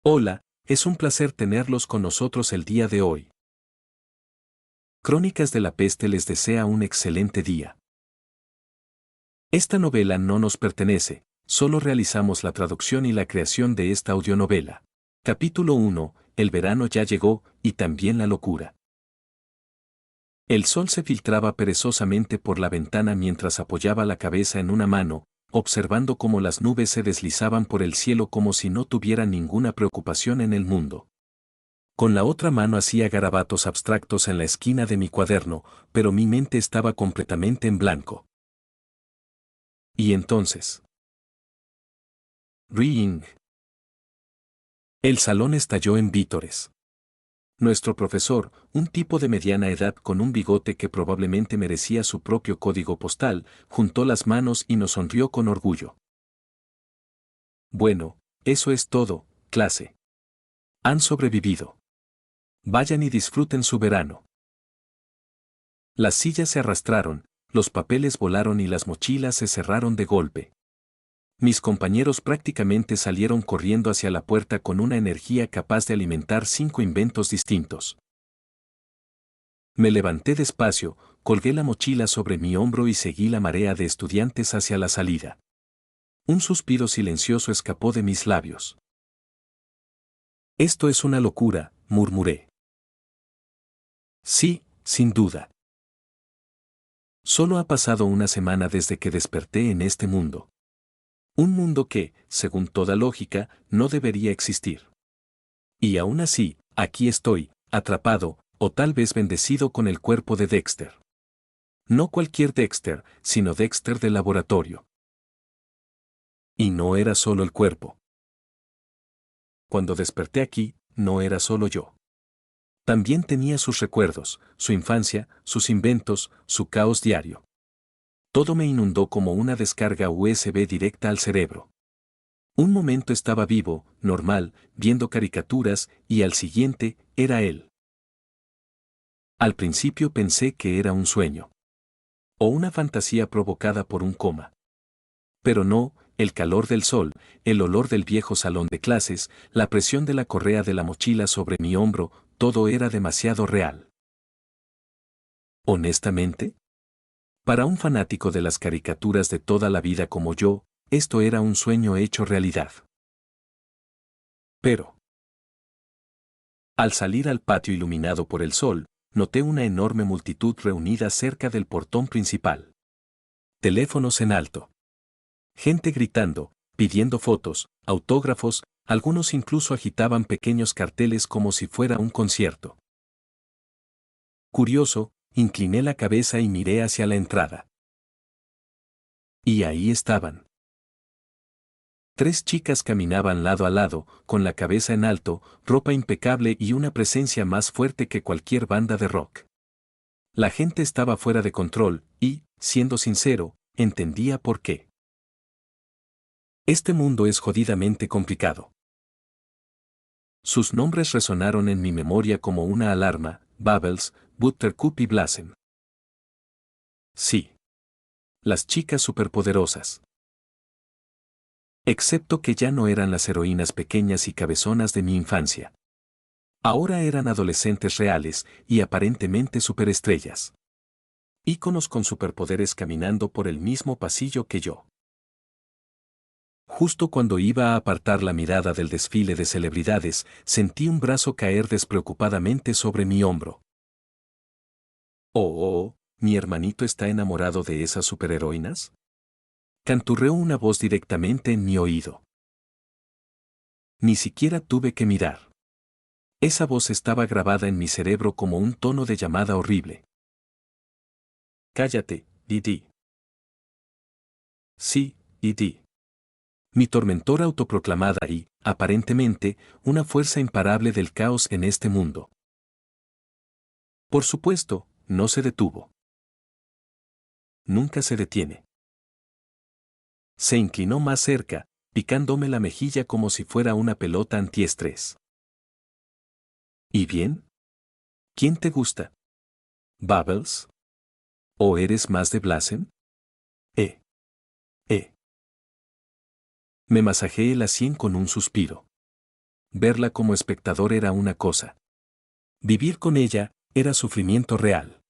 Hola, es un placer tenerlos con nosotros el día de hoy. Crónicas de la Peste les desea un excelente día. Esta novela no nos pertenece, solo realizamos la traducción y la creación de esta audionovela. Capítulo 1, El verano ya llegó, y también la locura. El sol se filtraba perezosamente por la ventana mientras apoyaba la cabeza en una mano, observando cómo las nubes se deslizaban por el cielo como si no tuvieran ninguna preocupación en el mundo. Con la otra mano hacía garabatos abstractos en la esquina de mi cuaderno, pero mi mente estaba completamente en blanco. Y entonces. Ring. El salón estalló en vítores. Nuestro profesor, un tipo de mediana edad con un bigote que probablemente merecía su propio código postal, juntó las manos y nos sonrió con orgullo. Bueno, eso es todo, clase. Han sobrevivido. Vayan y disfruten su verano. Las sillas se arrastraron, los papeles volaron y las mochilas se cerraron de golpe. Mis compañeros prácticamente salieron corriendo hacia la puerta con una energía capaz de alimentar 5 inventos distintos. Me levanté despacio, colgué la mochila sobre mi hombro y seguí la marea de estudiantes hacia la salida. Un suspiro silencioso escapó de mis labios. Esto es una locura, murmuré. Sí, sin duda. Solo ha pasado una semana desde que desperté en este mundo. Un mundo que, según toda lógica, no debería existir. Y aún así, aquí estoy, atrapado, o tal vez bendecido con el cuerpo de Dexter. No cualquier Dexter, sino Dexter del laboratorio. Y no era solo el cuerpo. Cuando desperté aquí, no era solo yo. También tenía sus recuerdos, su infancia, sus inventos, su caos diario. Todo me inundó como una descarga USB directa al cerebro. Un momento estaba vivo, normal, viendo caricaturas, y al siguiente, era él. Al principio pensé que era un sueño. O una fantasía provocada por un coma. Pero no, el calor del sol, el olor del viejo salón de clases, la presión de la correa de la mochila sobre mi hombro, todo era demasiado real. Honestamente, para un fanático de las caricaturas de toda la vida como yo, esto era un sueño hecho realidad. Pero, al salir al patio iluminado por el sol, noté una enorme multitud reunida cerca del portón principal. Teléfonos en alto. Gente gritando, pidiendo fotos, autógrafos, algunos incluso agitaban pequeños carteles como si fuera un concierto. Curioso, incliné la cabeza y miré hacia la entrada. Y ahí estaban. 3 chicas caminaban lado a lado, con la cabeza en alto, ropa impecable y una presencia más fuerte que cualquier banda de rock. La gente estaba fuera de control, y, siendo sincero, entendía por qué. Este mundo es jodidamente complicado. Sus nombres resonaron en mi memoria como una alarma: Bubbles, Buttercup y Blossom. Sí. Las chicas superpoderosas. Excepto que ya no eran las heroínas pequeñas y cabezonas de mi infancia. Ahora eran adolescentes reales y aparentemente superestrellas. Íconos con superpoderes caminando por el mismo pasillo que yo. Justo cuando iba a apartar la mirada del desfile de celebridades, sentí un brazo caer despreocupadamente sobre mi hombro. Oh, ¿mi hermanito está enamorado de esas superheroínas? Canturreó una voz directamente en mi oído. Ni siquiera tuve que mirar. Esa voz estaba grabada en mi cerebro como un tono de llamada horrible. Cállate, Didi. Sí, Didi. Mi tormentora autoproclamada y, aparentemente, una fuerza imparable del caos en este mundo. Por supuesto, no se detuvo. Nunca se detiene. Se inclinó más cerca, picándome la mejilla como si fuera una pelota antiestrés. ¿Y bien? ¿Quién te gusta? ¿Bubbles? ¿O eres más de Blossom? Eh. Eh. Me masajeé la sien con un suspiro. Verla como espectador era una cosa. Vivir con ella era sufrimiento real.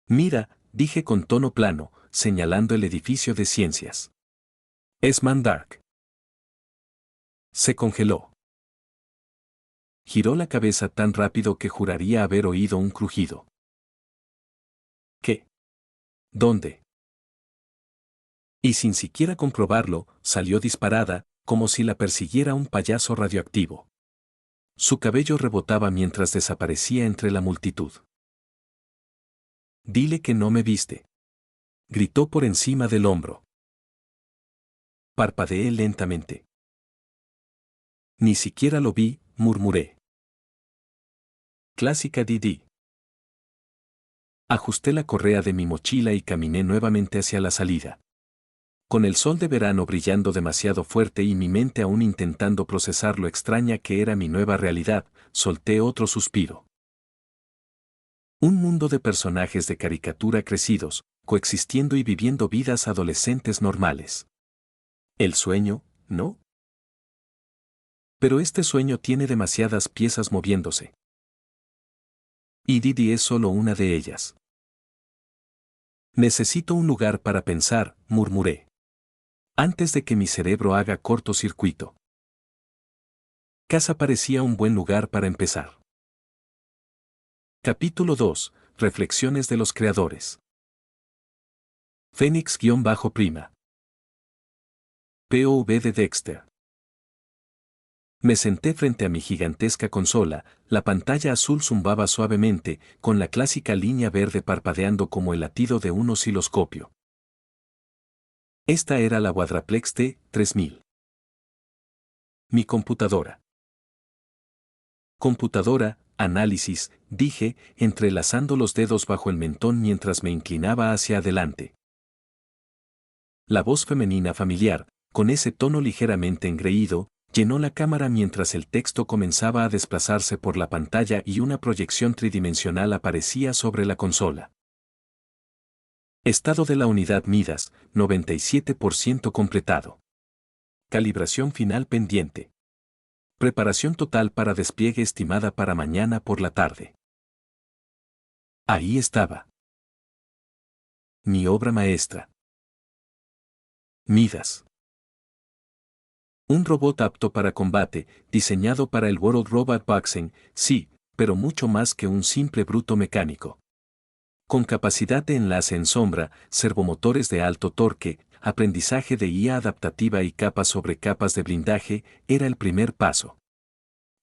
Mira, dije con tono plano, señalando el edificio de ciencias. Es Mandark. Se congeló. Giró la cabeza tan rápido que juraría haber oído un crujido. ¿Qué? ¿Dónde? Y sin siquiera comprobarlo, salió disparada, como si la persiguiera un payaso radioactivo. Su cabello rebotaba mientras desaparecía entre la multitud. Dile que no me viste. Gritó por encima del hombro. Parpadeé lentamente. Ni siquiera lo vi, murmuré. Clásica Didi. Ajusté la correa de mi mochila y caminé nuevamente hacia la salida. Con el sol de verano brillando demasiado fuerte y mi mente aún intentando procesar lo extraña que era mi nueva realidad, solté otro suspiro. Un mundo de personajes de caricatura crecidos, coexistiendo y viviendo vidas adolescentes normales. El sueño, ¿no? Pero este sueño tiene demasiadas piezas moviéndose. Y Didi es solo una de ellas. Necesito un lugar para pensar, murmuré. Antes de que mi cerebro haga cortocircuito. Casa parecía un buen lugar para empezar. Capítulo 2. Reflexiones de los creadores. Fénix-prima. POV de Dexter. Me senté frente a mi gigantesca consola, la pantalla azul zumbaba suavemente, con la clásica línea verde parpadeando como el latido de un osciloscopio. Esta era la Quadraplex T3000. Mi computadora. Computadora, análisis, dije, entrelazando los dedos bajo el mentón mientras me inclinaba hacia adelante. La voz femenina familiar, con ese tono ligeramente engreído, llenó la cámara mientras el texto comenzaba a desplazarse por la pantalla y una proyección tridimensional aparecía sobre la consola. Estado de la unidad Midas, 97% completado. Calibración final pendiente. Preparación total para despliegue estimada para mañana por la tarde. Ahí estaba. Mi obra maestra. Midas. Un robot apto para combate, diseñado para el World Robot Boxing, sí, pero mucho más que un simple bruto mecánico. Con capacidad de enlace en sombra, servomotores de alto torque, aprendizaje de IA adaptativa y capas sobre capas de blindaje, era el primer paso.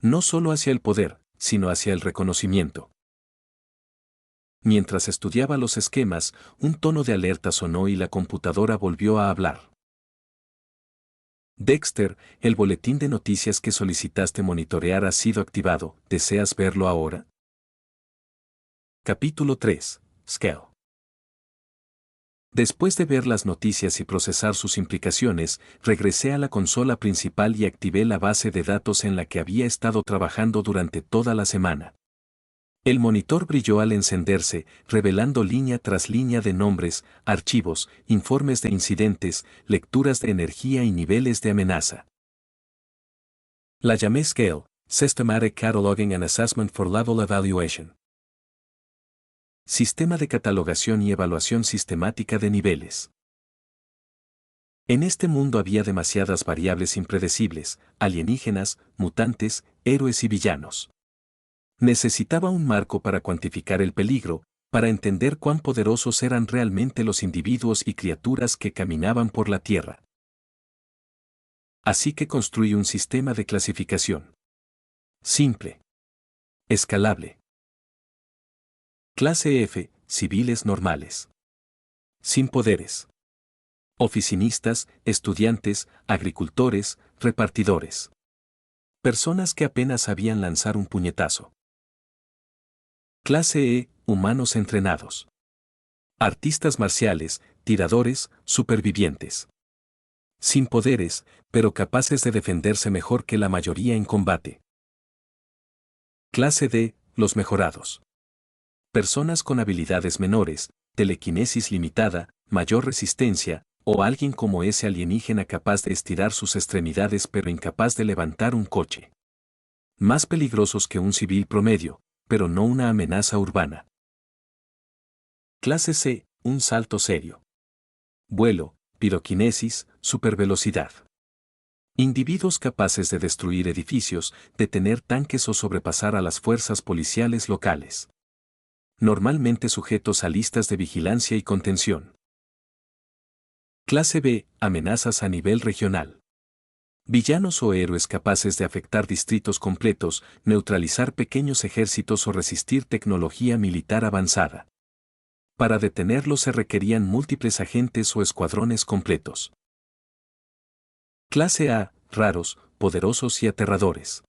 No solo hacia el poder, sino hacia el reconocimiento. Mientras estudiaba los esquemas, un tono de alerta sonó y la computadora volvió a hablar. Dexter, el boletín de noticias que solicitaste monitorear ha sido activado, ¿deseas verlo ahora? Capítulo 3. Scale. Después de ver las noticias y procesar sus implicaciones, regresé a la consola principal y activé la base de datos en la que había estado trabajando durante toda la semana. El monitor brilló al encenderse, revelando línea tras línea de nombres, archivos, informes de incidentes, lecturas de energía y niveles de amenaza. La llamé Scale, Systematic Cataloging and Assessment for Level Evaluation. Sistema de catalogación y evaluación sistemática de niveles. En este mundo había demasiadas variables impredecibles, alienígenas, mutantes, héroes y villanos. Necesitaba un marco para cuantificar el peligro, para entender cuán poderosos eran realmente los individuos y criaturas que caminaban por la Tierra. Así que construí un sistema de clasificación. Simple. Escalable. Clase F, civiles normales. Sin poderes. Oficinistas, estudiantes, agricultores, repartidores. Personas que apenas sabían lanzar un puñetazo. Clase E, humanos entrenados. Artistas marciales, tiradores, supervivientes. Sin poderes, pero capaces de defenderse mejor que la mayoría en combate. Clase D, los mejorados. Personas con habilidades menores, telequinesis limitada, mayor resistencia, O alguien como ese alienígena capaz de estirar sus extremidades pero incapaz de levantar un coche. Más peligrosos que un civil promedio, pero no una amenaza urbana. Clase C, un salto serio. Vuelo, piroquinesis, supervelocidad. Individuos capaces de destruir edificios, detener tanques o sobrepasar a las fuerzas policiales locales. Normalmente sujetos a listas de vigilancia y contención. Clase B, amenazas a nivel regional. Villanos o héroes capaces de afectar distritos completos, neutralizar pequeños ejércitos o resistir tecnología militar avanzada. Para detenerlos se requerían múltiples agentes o escuadrones completos. Clase A, raros, poderosos y aterradores.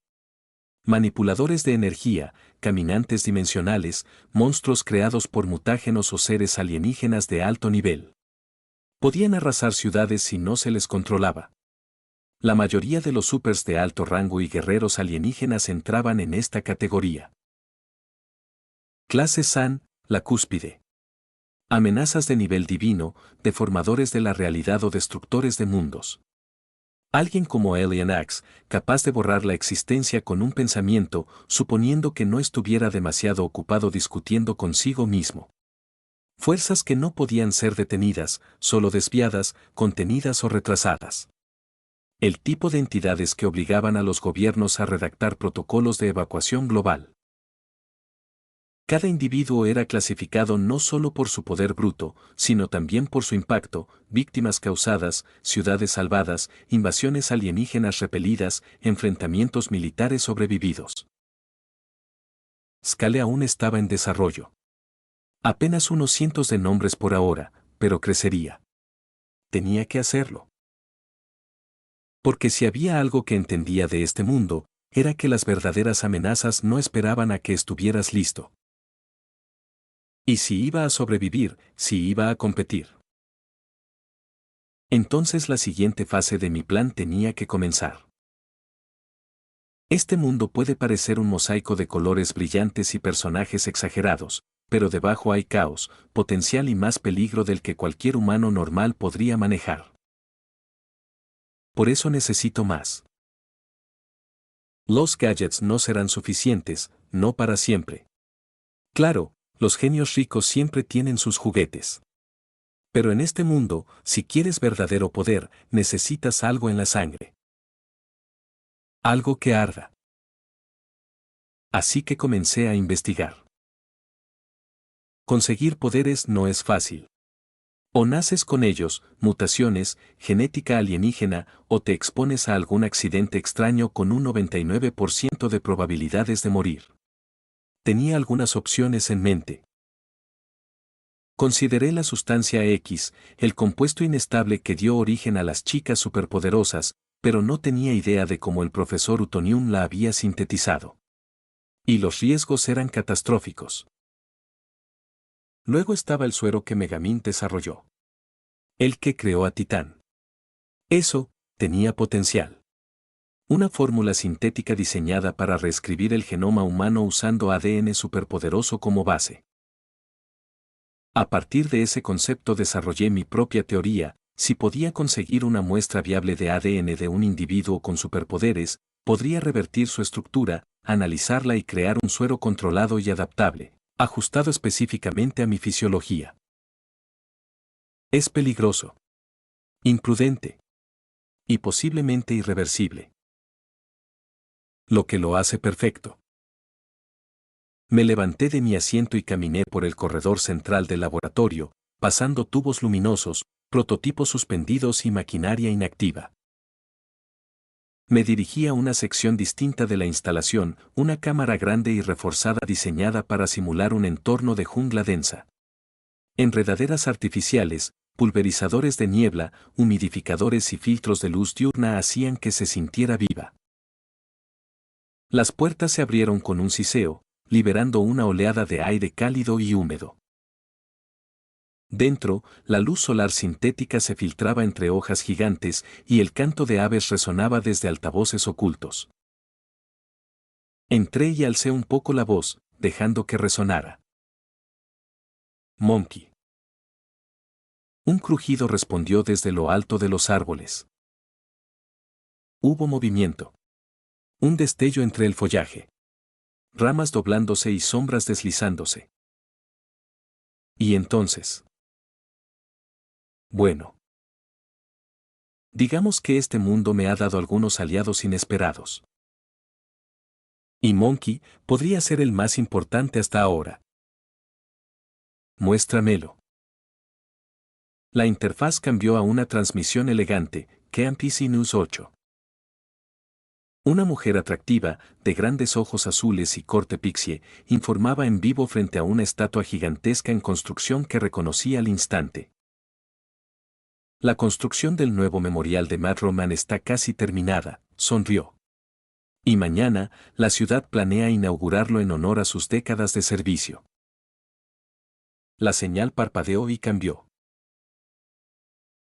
Manipuladores de energía, caminantes dimensionales, monstruos creados por mutágenos o seres alienígenas de alto nivel. Podían arrasar ciudades si no se les controlaba. La mayoría de los supers de alto rango y guerreros alienígenas entraban en esta categoría. Clase San, la cúspide. Amenazas de nivel divino, deformadores de la realidad o destructores de mundos. Alguien como Alien X, capaz de borrar la existencia con un pensamiento, suponiendo que no estuviera demasiado ocupado discutiendo consigo mismo. Fuerzas que no podían ser detenidas, solo desviadas, contenidas o retrasadas. El tipo de entidades que obligaban a los gobiernos a redactar protocolos de evacuación global. Cada individuo era clasificado no solo por su poder bruto, sino también por su impacto, víctimas causadas, ciudades salvadas, invasiones alienígenas repelidas, enfrentamientos militares sobrevividos. Scale aún estaba en desarrollo. Apenas unos cientos de nombres por ahora, pero crecería. Tenía que hacerlo. Porque si había algo que entendía de este mundo, era que las verdaderas amenazas no esperaban a que estuvieras listo. Y si iba a sobrevivir, si iba a competir. Entonces la siguiente fase de mi plan tenía que comenzar. Este mundo puede parecer un mosaico de colores brillantes y personajes exagerados, pero debajo hay caos, potencial y más peligro del que cualquier humano normal podría manejar. Por eso necesito más. Los gadgets no serán suficientes, no para siempre. Claro, los genios ricos siempre tienen sus juguetes. Pero en este mundo, si quieres verdadero poder, necesitas algo en la sangre. Algo que arda. Así que comencé a investigar. Conseguir poderes no es fácil. O naces con ellos, mutaciones, genética alienígena, o te expones a algún accidente extraño con un 99% de probabilidades de morir. Tenía algunas opciones en mente. Consideré la sustancia X, el compuesto inestable que dio origen a las chicas superpoderosas, pero no tenía idea de cómo el profesor Utonium la había sintetizado. Y los riesgos eran catastróficos. Luego estaba el suero que Megamin desarrolló. El que creó a Titán. Eso, tenía potencial. Una fórmula sintética diseñada para reescribir el genoma humano usando ADN superpoderoso como base. A partir de ese concepto desarrollé mi propia teoría. Si podía conseguir una muestra viable de ADN de un individuo con superpoderes, podría revertir su estructura, analizarla y crear un suero controlado y adaptable, ajustado específicamente a mi fisiología. Es peligroso, imprudente y posiblemente irreversible. Lo que lo hace perfecto. Me levanté de mi asiento y caminé por el corredor central del laboratorio, pasando tubos luminosos, prototipos suspendidos y maquinaria inactiva. Me dirigí a una sección distinta de la instalación, una cámara grande y reforzada diseñada para simular un entorno de jungla densa. Enredaderas artificiales, pulverizadores de niebla, humidificadores y filtros de luz diurna hacían que se sintiera viva. Las puertas se abrieron con un siseo, liberando una oleada de aire cálido y húmedo. Dentro, la luz solar sintética se filtraba entre hojas gigantes y el canto de aves resonaba desde altavoces ocultos. Entré y alcé un poco la voz, dejando que resonara. Monkey. Un crujido respondió desde lo alto de los árboles. Hubo movimiento. Un destello entre el follaje. Ramas doblándose y sombras deslizándose. Y entonces. Bueno. Digamos que este mundo me ha dado algunos aliados inesperados. Y Monkey podría ser el más importante hasta ahora. Muéstramelo. La interfaz cambió a una transmisión elegante, KMPC News 8. Una mujer atractiva, de grandes ojos azules y corte pixie, informaba en vivo frente a una estatua gigantesca en construcción que reconocí al instante. La construcción del nuevo memorial de Matt Roman está casi terminada, sonrió. Y mañana, la ciudad planea inaugurarlo en honor a sus décadas de servicio. La señal parpadeó y cambió.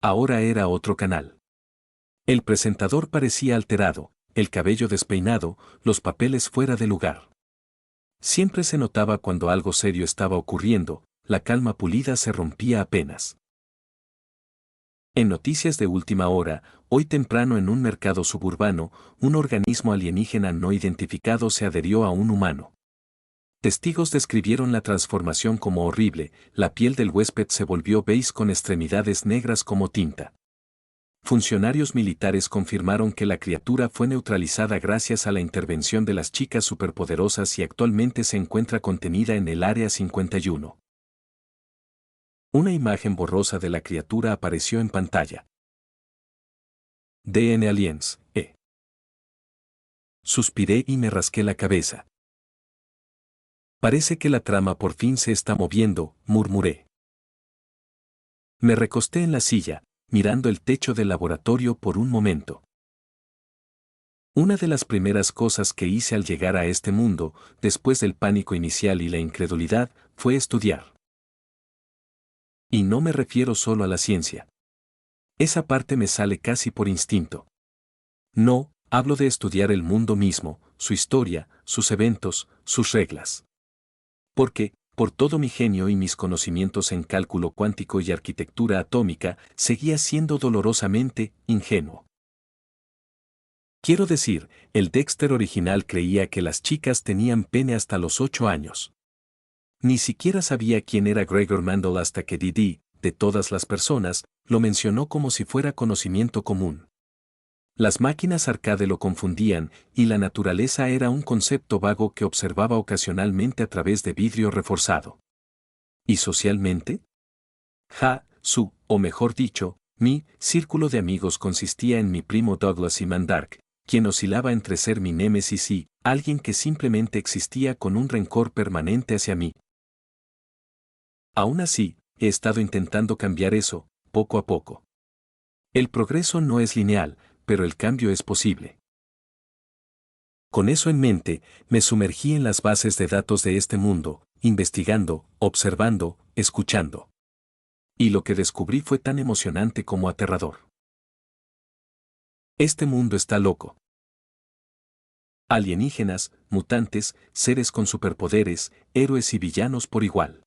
Ahora era otro canal. El presentador parecía alterado, el cabello despeinado, los papeles fuera de lugar. Siempre se notaba cuando algo serio estaba ocurriendo, la calma pulida se rompía apenas. En noticias de última hora, hoy temprano en un mercado suburbano, un organismo alienígena no identificado se adherió a un humano. Testigos describieron la transformación como horrible, la piel del huésped se volvió beige con extremidades negras como tinta. Funcionarios militares confirmaron que la criatura fue neutralizada gracias a la intervención de las chicas superpoderosas y actualmente se encuentra contenida en el Área 51. Una imagen borrosa de la criatura apareció en pantalla. DN Aliens, Suspiré y me rasqué la cabeza. Parece que la trama por fin se está moviendo, murmuré. Me recosté en la silla, mirando el techo del laboratorio por un momento. Una de las primeras cosas que hice al llegar a este mundo, después del pánico inicial y la incredulidad, fue estudiar. Y no me refiero solo a la ciencia. Esa parte me sale casi por instinto. No, hablo de estudiar el mundo mismo, su historia, sus eventos, sus reglas. Porque, por todo mi genio y mis conocimientos en cálculo cuántico y arquitectura atómica, seguía siendo dolorosamente ingenuo. Quiero decir, el Dexter original creía que las chicas tenían pene hasta los 8 años. Ni siquiera sabía quién era Gregor Mendel hasta que Didi, de todas las personas, lo mencionó como si fuera conocimiento común. Las máquinas arcade lo confundían, y la naturaleza era un concepto vago que observaba ocasionalmente a través de vidrio reforzado. ¿Y socialmente? O mejor dicho, mi círculo de amigos consistía en mi primo Douglas y Mandark, quien oscilaba entre ser mi némesis y alguien que simplemente existía con un rencor permanente hacia mí. Aún así, he estado intentando cambiar eso, poco a poco. El progreso no es lineal, pero el cambio es posible. Con eso en mente, me sumergí en las bases de datos de este mundo, investigando, observando, escuchando. Y lo que descubrí fue tan emocionante como aterrador. Este mundo está loco. Alienígenas, mutantes, seres con superpoderes, héroes y villanos por igual.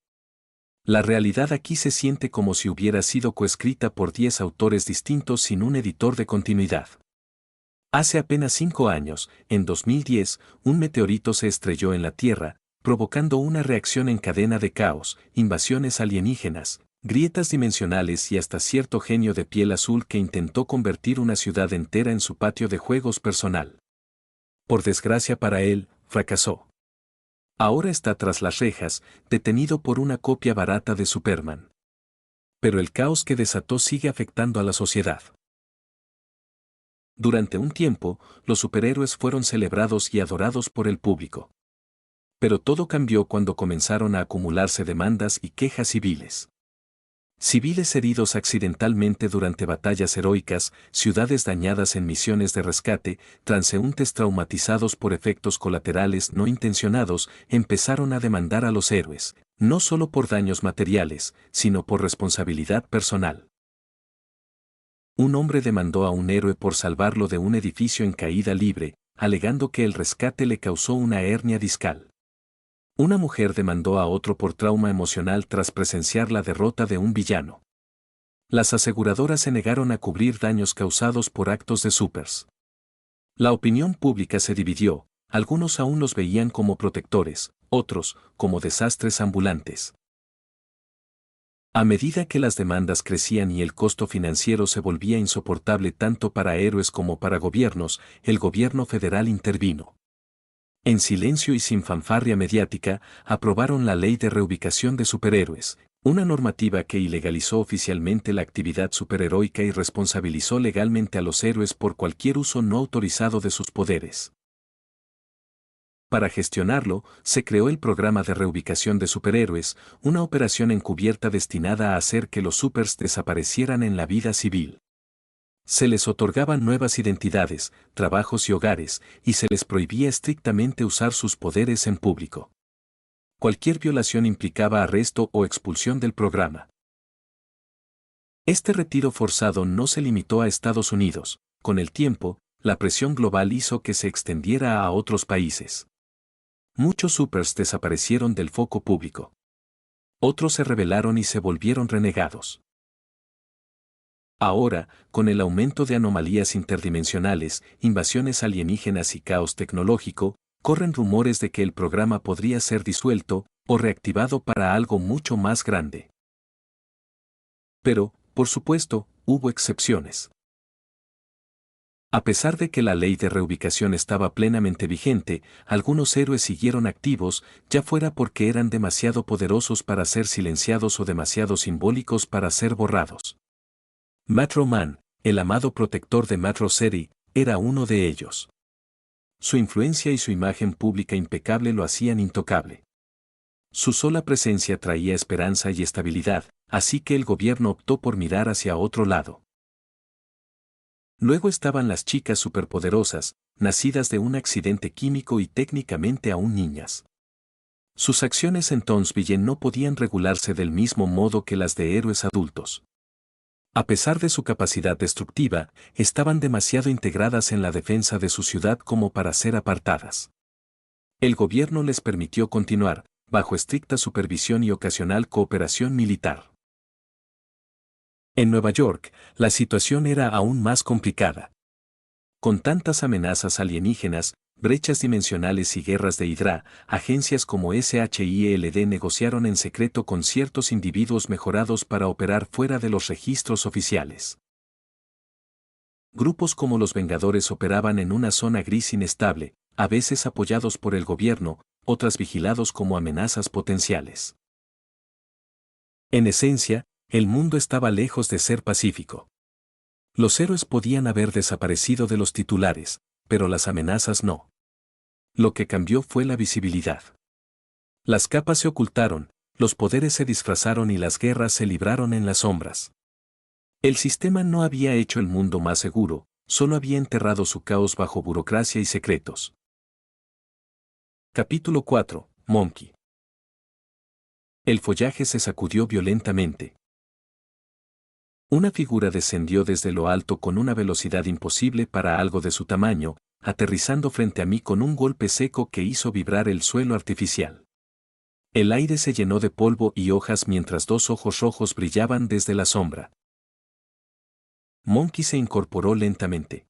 La realidad aquí se siente como si hubiera sido coescrita por 10 autores distintos sin un editor de continuidad. Hace apenas 5 años, en 2010, un meteorito se estrelló en la Tierra, provocando una reacción en cadena de caos, invasiones alienígenas, grietas dimensionales y hasta cierto genio de piel azul que intentó convertir una ciudad entera en su patio de juegos personal. Por desgracia para él, fracasó. Ahora está tras las rejas, detenido por una copia barata de Superman. Pero el caos que desató sigue afectando a la sociedad. Durante un tiempo, los superhéroes fueron celebrados y adorados por el público. Pero todo cambió cuando comenzaron a acumularse demandas y quejas civiles. Civiles heridos accidentalmente durante batallas heroicas, ciudades dañadas en misiones de rescate, transeúntes traumatizados por efectos colaterales no intencionados, empezaron a demandar a los héroes, no solo por daños materiales, sino por responsabilidad personal. Un hombre demandó a un héroe por salvarlo de un edificio en caída libre, alegando que el rescate le causó una hernia discal. Una mujer demandó a otro por trauma emocional tras presenciar la derrota de un villano. Las aseguradoras se negaron a cubrir daños causados por actos de supers. La opinión pública se dividió, algunos aún los veían como protectores, otros, como desastres ambulantes. A medida que las demandas crecían y el costo financiero se volvía insoportable tanto para héroes como para gobiernos, el gobierno federal intervino. En silencio y sin fanfarria mediática, aprobaron la Ley de Reubicación de Superhéroes, una normativa que ilegalizó oficialmente la actividad superheroica y responsabilizó legalmente a los héroes por cualquier uso no autorizado de sus poderes. Para gestionarlo, se creó el Programa de Reubicación de Superhéroes, una operación encubierta destinada a hacer que los supers desaparecieran en la vida civil. Se les otorgaban nuevas identidades, trabajos y hogares, y se les prohibía estrictamente usar sus poderes en público. Cualquier violación implicaba arresto o expulsión del programa. Este retiro forzado no se limitó a Estados Unidos. Con el tiempo, la presión global hizo que se extendiera a otros países. Muchos supers desaparecieron del foco público. Otros se rebelaron y se volvieron renegados. Ahora, con el aumento de anomalías interdimensionales, invasiones alienígenas y caos tecnológico, corren rumores de que el programa podría ser disuelto o reactivado para algo mucho más grande. Pero, por supuesto, hubo excepciones. A pesar de que la ley de reubicación estaba plenamente vigente, algunos héroes siguieron activos, ya fuera porque eran demasiado poderosos para ser silenciados o demasiado simbólicos para ser borrados. Metro Man, el amado protector de Metro City, era uno de ellos. Su influencia y su imagen pública impecable lo hacían intocable. Su sola presencia traía esperanza y estabilidad, así que el gobierno optó por mirar hacia otro lado. Luego estaban las chicas superpoderosas, nacidas de un accidente químico y técnicamente aún niñas. Sus acciones en Townsville no podían regularse del mismo modo que las de héroes adultos. A pesar de su capacidad destructiva, estaban demasiado integradas en la defensa de su ciudad como para ser apartadas. El gobierno les permitió continuar, bajo estricta supervisión y ocasional cooperación militar. En Nueva York, la situación era aún más complicada. Con tantas amenazas alienígenas, brechas dimensionales y guerras de Hydra, agencias como SHIELD negociaron en secreto con ciertos individuos mejorados para operar fuera de los registros oficiales. Grupos como los Vengadores operaban en una zona gris inestable, a veces apoyados por el gobierno, otras vigilados como amenazas potenciales. En esencia, el mundo estaba lejos de ser pacífico. Los héroes podían haber desaparecido de los titulares, pero las amenazas no. Lo que cambió fue la visibilidad. Las capas se ocultaron, los poderes se disfrazaron y las guerras se libraron en las sombras. El sistema no había hecho el mundo más seguro, solo había enterrado su caos bajo burocracia y secretos. Capítulo 4. Monkey. El follaje se sacudió violentamente. Una figura descendió desde lo alto con una velocidad imposible para algo de su tamaño, aterrizando frente a mí con un golpe seco que hizo vibrar el suelo artificial. El aire se llenó de polvo y hojas mientras dos ojos rojos brillaban desde la sombra. Monkey se incorporó lentamente.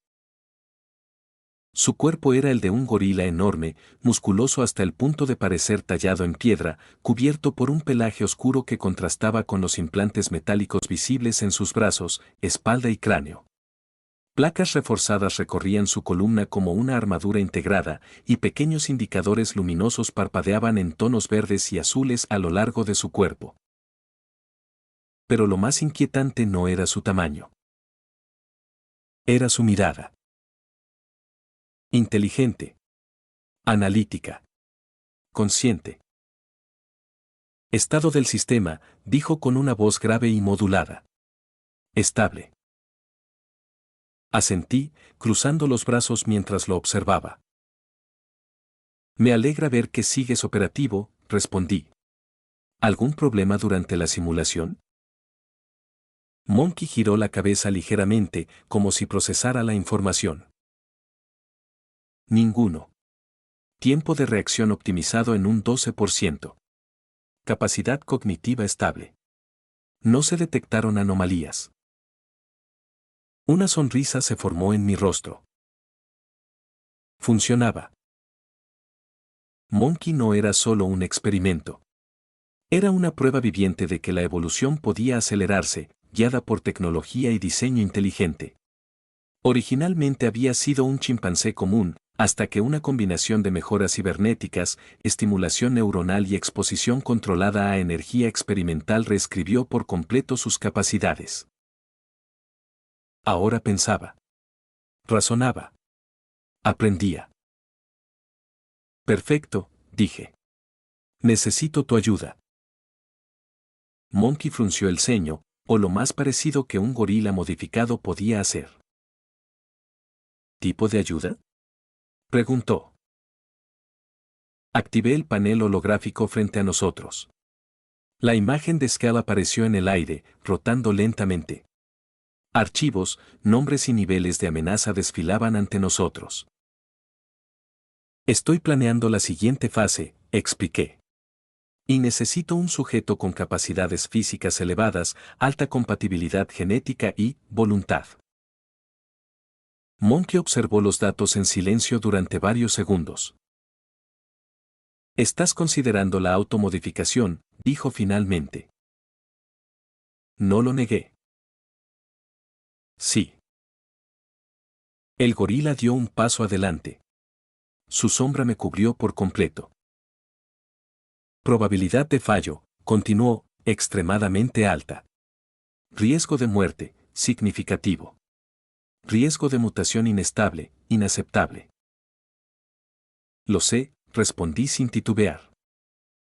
Su cuerpo era el de un gorila enorme, musculoso hasta el punto de parecer tallado en piedra, cubierto por un pelaje oscuro que contrastaba con los implantes metálicos visibles en sus brazos, espalda y cráneo. Placas reforzadas recorrían su columna como una armadura integrada, y pequeños indicadores luminosos parpadeaban en tonos verdes y azules a lo largo de su cuerpo. Pero lo más inquietante no era su tamaño. Era su mirada. Inteligente. Analítica. Consciente. Estado del sistema, dijo con una voz grave y modulada. Estable. Asentí, cruzando los brazos mientras lo observaba. Me alegra ver que sigues operativo, respondí. ¿Algún problema durante la simulación? Monkey giró la cabeza ligeramente, como si procesara la información. Ninguno. Tiempo de reacción optimizado en un 12%. Capacidad cognitiva estable. No se detectaron anomalías. Una sonrisa se formó en mi rostro. Funcionaba. Monkey no era solo un experimento. Era una prueba viviente de que la evolución podía acelerarse, guiada por tecnología y diseño inteligente. Originalmente había sido un chimpancé común, hasta que una combinación de mejoras cibernéticas, estimulación neuronal y exposición controlada a energía experimental reescribió por completo sus capacidades. Ahora pensaba. Razonaba. Aprendía. Perfecto, dije. Necesito tu ayuda. Monkey frunció el ceño, o lo más parecido que un gorila modificado podía hacer. ¿Tipo de ayuda?, preguntó. Activé el panel holográfico frente a nosotros. La imagen de Scale apareció en el aire, rotando lentamente. Archivos, nombres y niveles de amenaza desfilaban ante nosotros. Estoy planeando la siguiente fase, expliqué. Y necesito un sujeto con capacidades físicas elevadas, alta compatibilidad genética y voluntad. Monkey observó los datos en silencio durante varios segundos. Estás considerando la automodificación, dijo finalmente. No lo negué. Sí. El gorila dio un paso adelante. Su sombra me cubrió por completo. Probabilidad de fallo, continuó, extremadamente alta. Riesgo de muerte, significativo. Riesgo de mutación inestable, inaceptable. Lo sé, respondí sin titubear.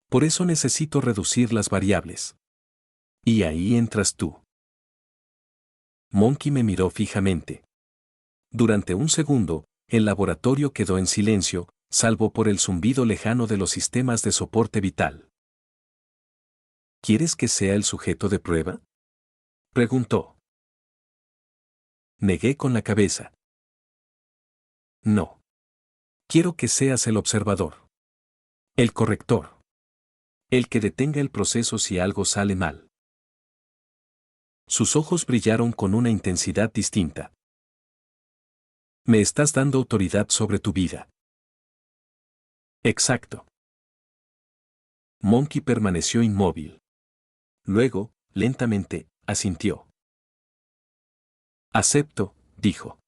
Por eso necesito reducir las variables. Y ahí entras tú. Monkey me miró fijamente. Durante un segundo, el laboratorio quedó en silencio, salvo por el zumbido lejano de los sistemas de soporte vital. ¿Quieres que sea el sujeto de prueba?, preguntó. Negué con la cabeza. No. Quiero que seas el observador. El corrector. El que detenga el proceso si algo sale mal. Sus ojos brillaron con una intensidad distinta. Me estás dando autoridad sobre tu vida. Exacto. Monkey permaneció inmóvil. Luego, lentamente, asintió. Acepto, dijo.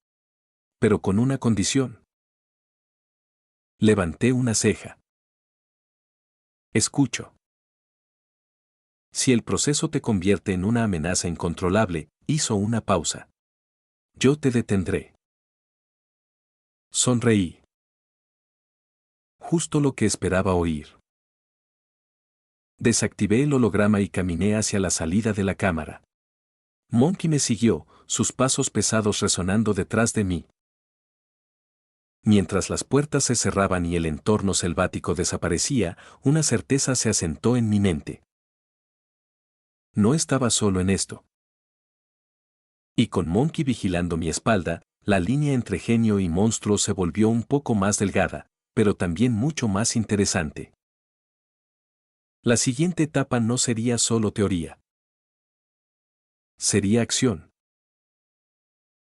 Pero con una condición. Levanté una ceja. Escucho. Si el proceso te convierte en una amenaza incontrolable, hizo una pausa. Yo te detendré. Sonreí. Justo lo que esperaba oír. Desactivé el holograma y caminé hacia la salida de la cámara. Monkey me siguió, sus pasos pesados resonando detrás de mí. Mientras las puertas se cerraban y el entorno selvático desaparecía, una certeza se asentó en mi mente. No estaba solo en esto. Y con Monkey vigilando mi espalda, la línea entre genio y monstruo se volvió un poco más delgada, pero también mucho más interesante. La siguiente etapa no sería solo teoría. Sería acción.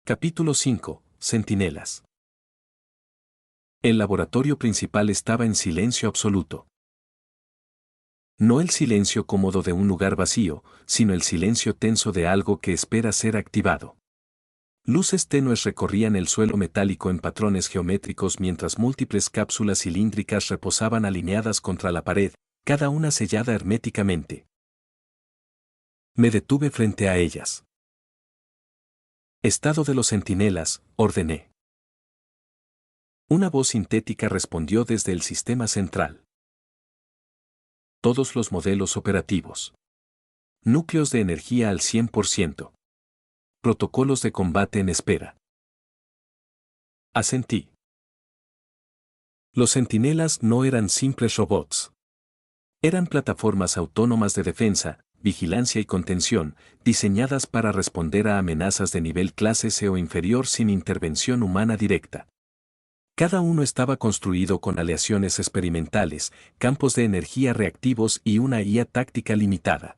Capítulo 5. Centinelas. El laboratorio principal estaba en silencio absoluto. No el silencio cómodo de un lugar vacío, sino el silencio tenso de algo que espera ser activado. Luces tenues recorrían el suelo metálico en patrones geométricos mientras múltiples cápsulas cilíndricas reposaban alineadas contra la pared, cada una sellada herméticamente. Me detuve frente a ellas. Estado de los centinelas, ordené. Una voz sintética respondió desde el sistema central. Todos los modelos operativos. Núcleos de energía al 100%. Protocolos de combate en espera. Asentí. Los centinelas no eran simples robots. Eran plataformas autónomas de defensa, vigilancia y contención, diseñadas para responder a amenazas de nivel clase C o inferior sin intervención humana directa. Cada uno estaba construido con aleaciones experimentales, campos de energía reactivos y una IA táctica limitada.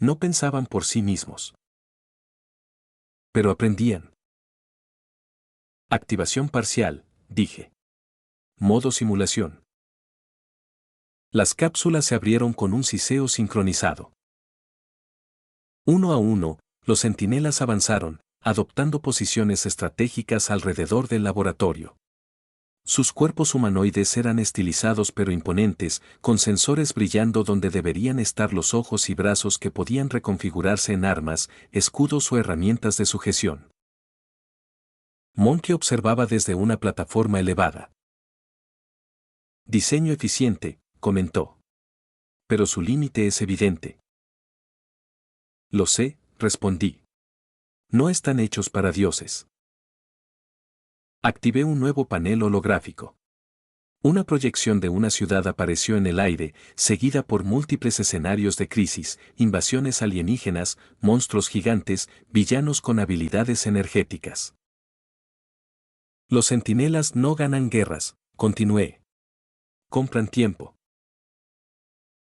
No pensaban por sí mismos. Pero aprendían. Activación parcial, dije. Modo simulación. Las cápsulas se abrieron con un siseo sincronizado. Uno a uno, los centinelas avanzaron, adoptando posiciones estratégicas alrededor del laboratorio. Sus cuerpos humanoides eran estilizados pero imponentes, con sensores brillando donde deberían estar los ojos y brazos que podían reconfigurarse en armas, escudos o herramientas de sujeción. Monkey observaba desde una plataforma elevada. Diseño eficiente, comentó. Pero su límite es evidente. Lo sé, respondí. No están hechos para dioses. Activé un nuevo panel holográfico. Una proyección de una ciudad apareció en el aire, seguida por múltiples escenarios de crisis, invasiones alienígenas, monstruos gigantes, villanos con habilidades energéticas. Los centinelas no ganan guerras, continué. Compran tiempo.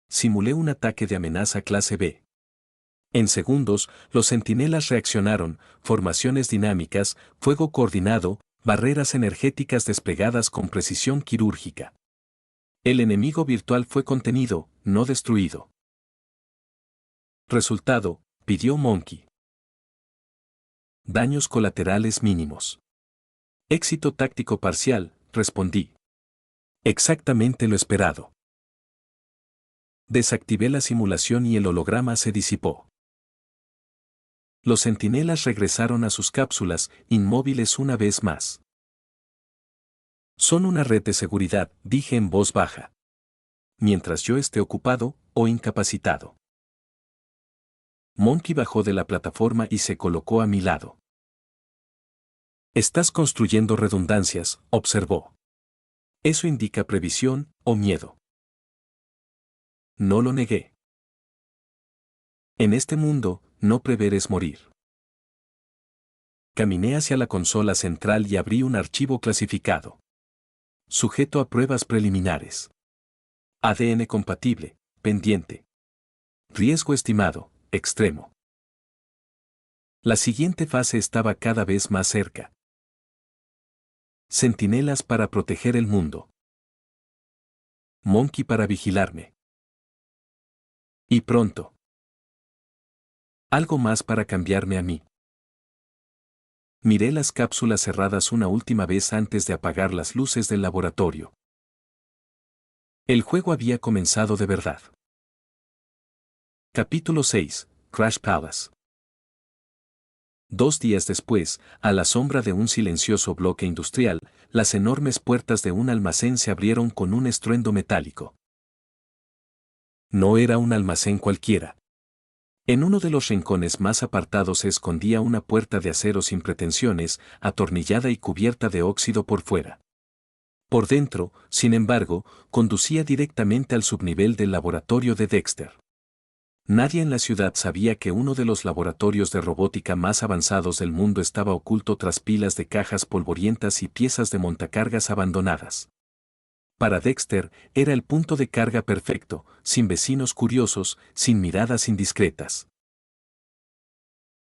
Simulé un ataque de amenaza clase B. En segundos, los centinelas reaccionaron, formaciones dinámicas, fuego coordinado, barreras energéticas desplegadas con precisión quirúrgica. El enemigo virtual fue contenido, no destruido. Resultado, pidió Monkey. Daños colaterales mínimos. Éxito táctico parcial, respondí. Exactamente lo esperado. Desactivé la simulación y el holograma se disipó. Los centinelas regresaron a sus cápsulas, inmóviles una vez más. Son una red de seguridad, dije en voz baja. Mientras yo esté ocupado o incapacitado. Monkey bajó de la plataforma y se colocó a mi lado. Estás construyendo redundancias, observó. Eso indica previsión o miedo. No lo negué. En este mundo, no prever es morir. Caminé hacia la consola central y abrí un archivo clasificado. Sujeto a pruebas preliminares. ADN compatible, pendiente. Riesgo estimado, extremo. La siguiente fase estaba cada vez más cerca. Centinelas para proteger el mundo. Monkey para vigilarme. Y pronto. Algo más para cambiarme a mí. Miré las cápsulas cerradas una última vez antes de apagar las luces del laboratorio. El juego había comenzado de verdad. Capítulo 6. Crash Palace. 2 días después, a la sombra de un silencioso bloque industrial, las enormes puertas de un almacén se abrieron con un estruendo metálico. No era un almacén cualquiera. En uno de los rincones más apartados se escondía una puerta de acero sin pretensiones, atornillada y cubierta de óxido por fuera. Por dentro, sin embargo, conducía directamente al subnivel del laboratorio de Dexter. Nadie en la ciudad sabía que uno de los laboratorios de robótica más avanzados del mundo estaba oculto tras pilas de cajas polvorientas y piezas de montacargas abandonadas. Para Dexter, era el punto de carga perfecto, sin vecinos curiosos, sin miradas indiscretas.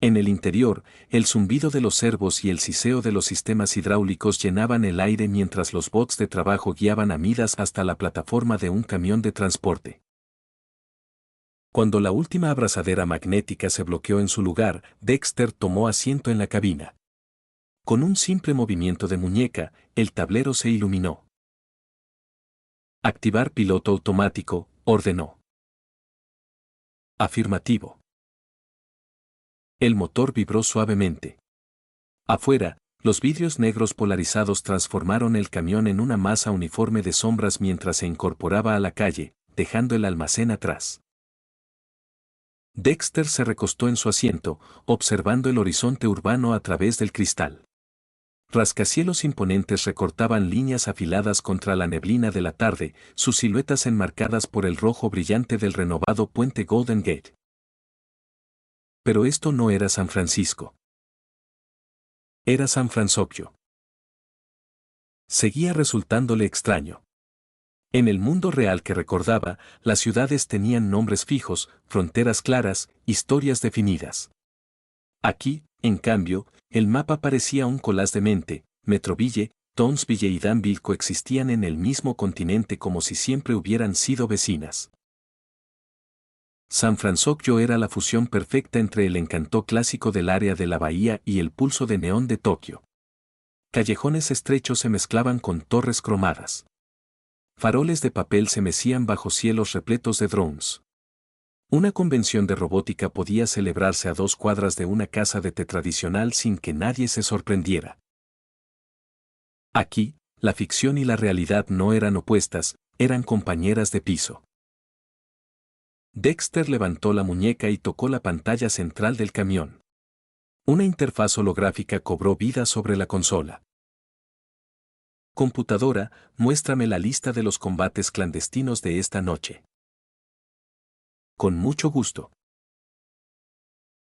En el interior, el zumbido de los servos y el siseo de los sistemas hidráulicos llenaban el aire mientras los bots de trabajo guiaban a Midas hasta la plataforma de un camión de transporte. Cuando la última abrazadera magnética se bloqueó en su lugar, Dexter tomó asiento en la cabina. Con un simple movimiento de muñeca, el tablero se iluminó. Activar piloto automático, ordenó. Afirmativo. El motor vibró suavemente. Afuera, los vidrios negros polarizados transformaron el camión en una masa uniforme de sombras mientras se incorporaba a la calle, dejando el almacén atrás. Dexter se recostó en su asiento, observando el horizonte urbano a través del cristal. Rascacielos imponentes recortaban líneas afiladas contra la neblina de la tarde, sus siluetas enmarcadas por el rojo brillante del renovado puente Golden Gate. Pero esto no era San Francisco. Era San Francisco. Seguía resultándole extraño. En el mundo real que recordaba, las ciudades tenían nombres fijos, fronteras claras, historias definidas. Aquí, en cambio, el mapa parecía un collage de mente. Metroville, Townsville y Danville coexistían en el mismo continente como si siempre hubieran sido vecinas. San Francisco era la fusión perfecta entre el encanto clásico del área de la bahía y el pulso de neón de Tokio. Callejones estrechos se mezclaban con torres cromadas. Faroles de papel se mecían bajo cielos repletos de drones. Una convención de robótica podía celebrarse a 2 cuadras de una casa de té tradicional sin que nadie se sorprendiera. Aquí, la ficción y la realidad no eran opuestas, eran compañeras de piso. Dexter levantó la muñeca y tocó la pantalla central del camión. Una interfaz holográfica cobró vida sobre la consola. Computadora, muéstrame la lista de los combates clandestinos de esta noche. Con mucho gusto.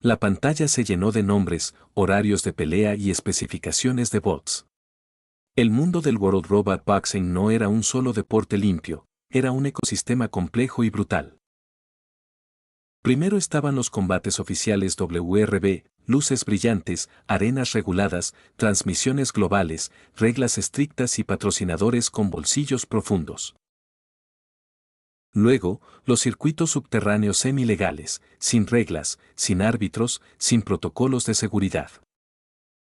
La pantalla se llenó de nombres, horarios de pelea y especificaciones de bots. El mundo del World Robot Boxing no era un solo deporte limpio, era un ecosistema complejo y brutal. Primero estaban los combates oficiales WRB, luces brillantes, arenas reguladas, transmisiones globales, reglas estrictas y patrocinadores con bolsillos profundos. Luego, los circuitos subterráneos semi-legales, sin reglas, sin árbitros, sin protocolos de seguridad.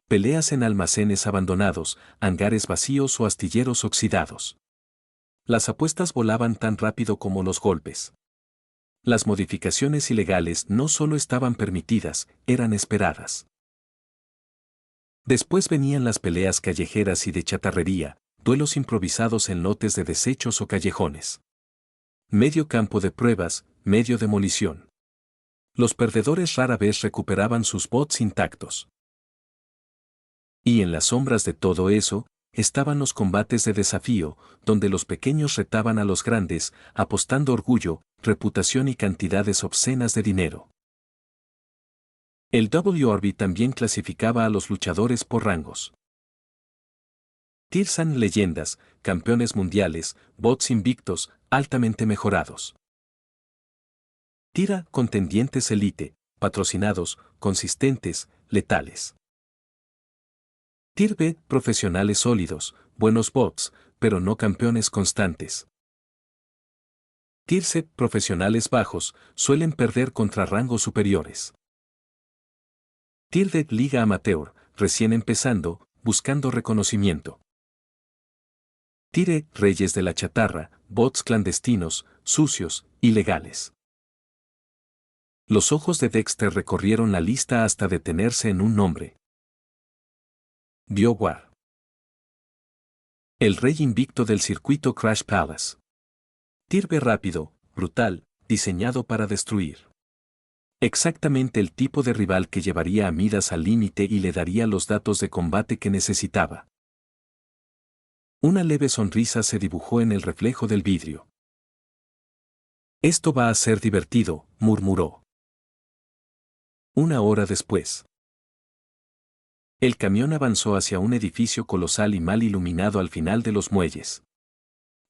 Peleas en almacenes abandonados, hangares vacíos o astilleros oxidados. Las apuestas volaban tan rápido como los golpes. Las modificaciones ilegales no solo estaban permitidas, eran esperadas. Después venían las peleas callejeras y de chatarrería, duelos improvisados en lotes de desechos o callejones. Medio campo de pruebas, medio demolición. Los perdedores rara vez recuperaban sus bots intactos. Y en las sombras de todo eso, estaban los combates de desafío, donde los pequeños retaban a los grandes, apostando orgullo, reputación y cantidades obscenas de dinero. El WRB también clasificaba a los luchadores por rangos. Tirsan leyendas, campeones mundiales, bots invictos, altamente mejorados. Tira contendientes elite, patrocinados, consistentes, letales. Tier B, profesionales sólidos, buenos bots, pero no campeones constantes. Tier C, profesionales bajos, suelen perder contra rangos superiores. Tier D, liga amateur, recién empezando, buscando reconocimiento. Tier E, reyes de la chatarra, bots clandestinos, sucios, ilegales. Los ojos de Dexter recorrieron la lista hasta detenerse en un nombre. BioWare. El rey invicto del circuito Crash Palace. Tier B rápido, brutal, diseñado para destruir. Exactamente el tipo de rival que llevaría a Midas al límite y le daría los datos de combate que necesitaba. Una leve sonrisa se dibujó en el reflejo del vidrio. Esto va a ser divertido, murmuró. Una hora después. El camión avanzó hacia un edificio colosal y mal iluminado al final de los muelles.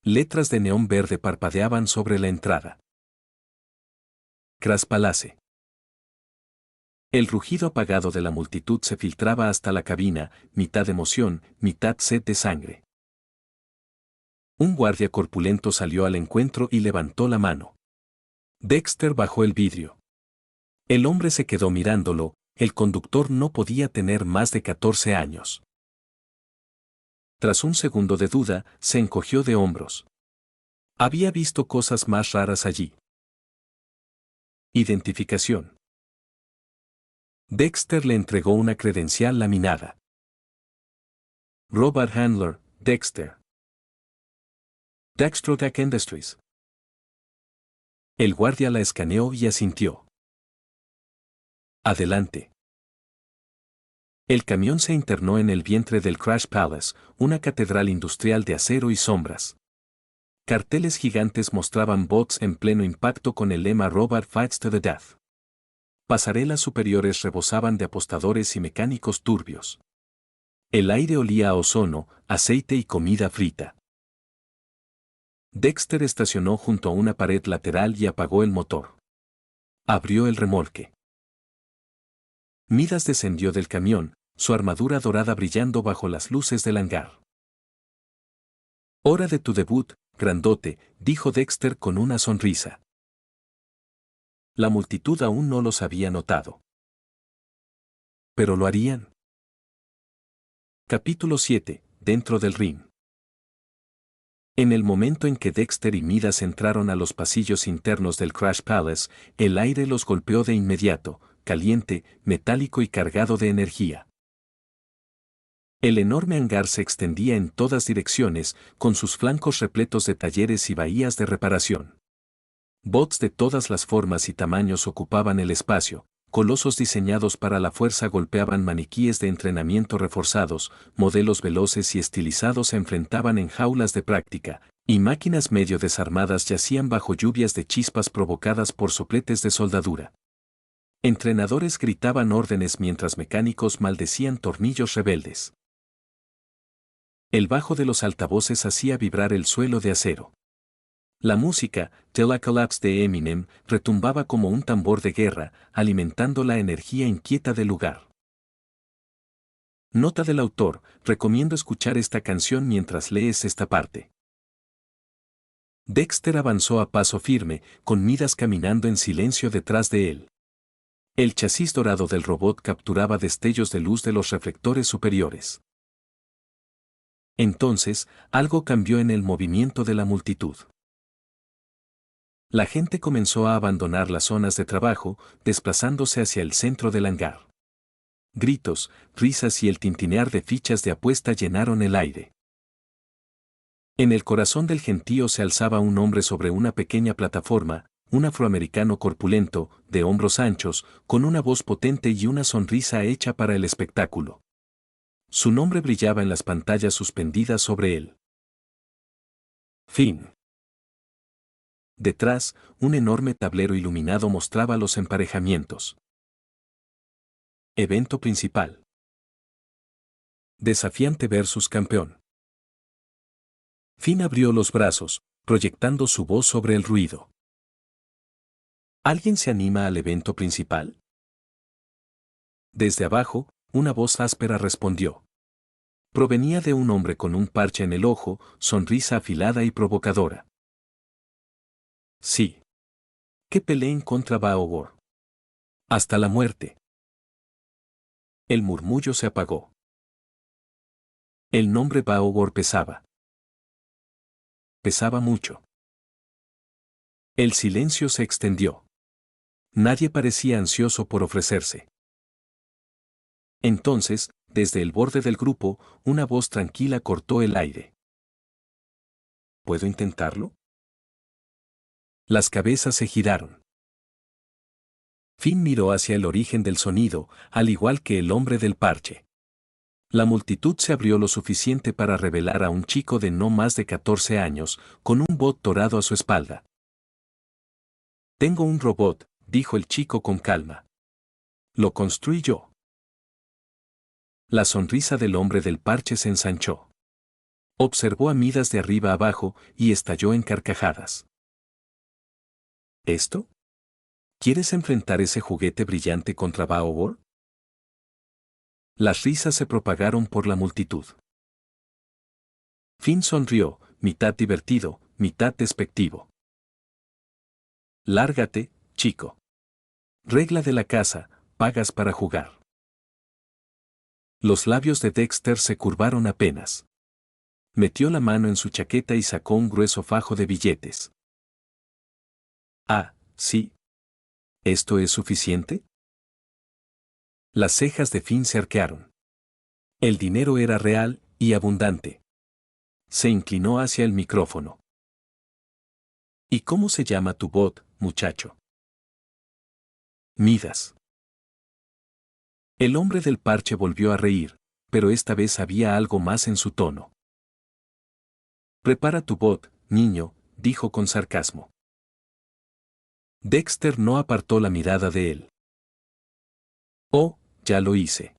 Letras de neón verde parpadeaban sobre la entrada. Crash Palace. El rugido apagado de la multitud se filtraba hasta la cabina, mitad emoción, mitad sed de sangre. Un guardia corpulento salió al encuentro y levantó la mano. Dexter bajó el vidrio. El hombre se quedó mirándolo. El conductor no podía tener más de 14 años. Tras un segundo de duda, se encogió de hombros. Había visto cosas más raras allí. Identificación. Dexter le entregó una credencial laminada. Robot Handler, Dexter. Dextrotech Industries. El guardia la escaneó y asintió. Adelante. El camión se internó en el vientre del Crash Palace, una catedral industrial de acero y sombras. Carteles gigantes mostraban bots en pleno impacto con el lema Robot Fights to the Death. Pasarelas superiores rebosaban de apostadores y mecánicos turbios. El aire olía a ozono, aceite y comida frita. Dexter estacionó junto a una pared lateral y apagó el motor. Abrió el remolque. Midas descendió del camión, su armadura dorada brillando bajo las luces del hangar. «Hora de tu debut, grandote», dijo Dexter con una sonrisa. La multitud aún no los había notado. ¿Pero lo harían? Capítulo 7. Dentro del ring. En el momento en que Dexter y Midas entraron a los pasillos internos del Crash Palace, el aire los golpeó de inmediato, caliente, metálico y cargado de energía. El enorme hangar se extendía en todas direcciones, con sus flancos repletos de talleres y bahías de reparación. Bots de todas las formas y tamaños ocupaban el espacio, colosos diseñados para la fuerza golpeaban maniquíes de entrenamiento reforzados, modelos veloces y estilizados se enfrentaban en jaulas de práctica, y máquinas medio desarmadas yacían bajo lluvias de chispas provocadas por sopletes de soldadura. Entrenadores gritaban órdenes mientras mecánicos maldecían tornillos rebeldes. El bajo de los altavoces hacía vibrar el suelo de acero. La música, Till I Collapse de Eminem, retumbaba como un tambor de guerra, alimentando la energía inquieta del lugar. Nota del autor: recomiendo escuchar esta canción mientras lees esta parte. Dexter avanzó a paso firme, con Midas caminando en silencio detrás de él. El chasis dorado del robot capturaba destellos de luz de los reflectores superiores. Entonces, algo cambió en el movimiento de la multitud. La gente comenzó a abandonar las zonas de trabajo, desplazándose hacia el centro del hangar. Gritos, risas y el tintinear de fichas de apuesta llenaron el aire. En el corazón del gentío se alzaba un hombre sobre una pequeña plataforma, un afroamericano corpulento, de hombros anchos, con una voz potente y una sonrisa hecha para el espectáculo. Su nombre brillaba en las pantallas suspendidas sobre él. Finn. Detrás, un enorme tablero iluminado mostraba los emparejamientos. Evento principal. Desafiante versus campeón. Finn abrió los brazos, proyectando su voz sobre el ruido. ¿Alguien se anima al evento principal? Desde abajo, una voz áspera respondió. Provenía de un hombre con un parche en el ojo, sonrisa afilada y provocadora. Sí. Que peleen contra Baogor. Hasta la muerte. El murmullo se apagó. El nombre Baogor pesaba. Pesaba mucho. El silencio se extendió. Nadie parecía ansioso por ofrecerse. Entonces, desde el borde del grupo, una voz tranquila cortó el aire. ¿Puedo intentarlo? Las cabezas se giraron. Finn miró hacia el origen del sonido, al igual que el hombre del parche. La multitud se abrió lo suficiente para revelar a un chico de no más de 14 años, con un bot dorado a su espalda. Tengo un robot, dijo el chico con calma. Lo construí yo. La sonrisa del hombre del parche se ensanchó. Observó a Midas de arriba abajo y estalló en carcajadas. ¿Esto? ¿Quieres enfrentar ese juguete brillante contra Baogor? Las risas se propagaron por la multitud. Finn sonrió, mitad divertido, mitad despectivo. Lárgate, chico. Regla de la casa, pagas para jugar. Los labios de Dexter se curvaron apenas. Metió la mano en su chaqueta y sacó un grueso fajo de billetes. Ah, sí. ¿Esto es suficiente? Las cejas de Finn se arquearon. El dinero era real y abundante. Se inclinó hacia el micrófono. ¿Y cómo se llama tu bot, muchacho? Midas. El hombre del parche volvió a reír, pero esta vez había algo más en su tono. Prepara tu bot, niño, dijo con sarcasmo. Dexter no apartó la mirada de él. Oh, ya lo hice.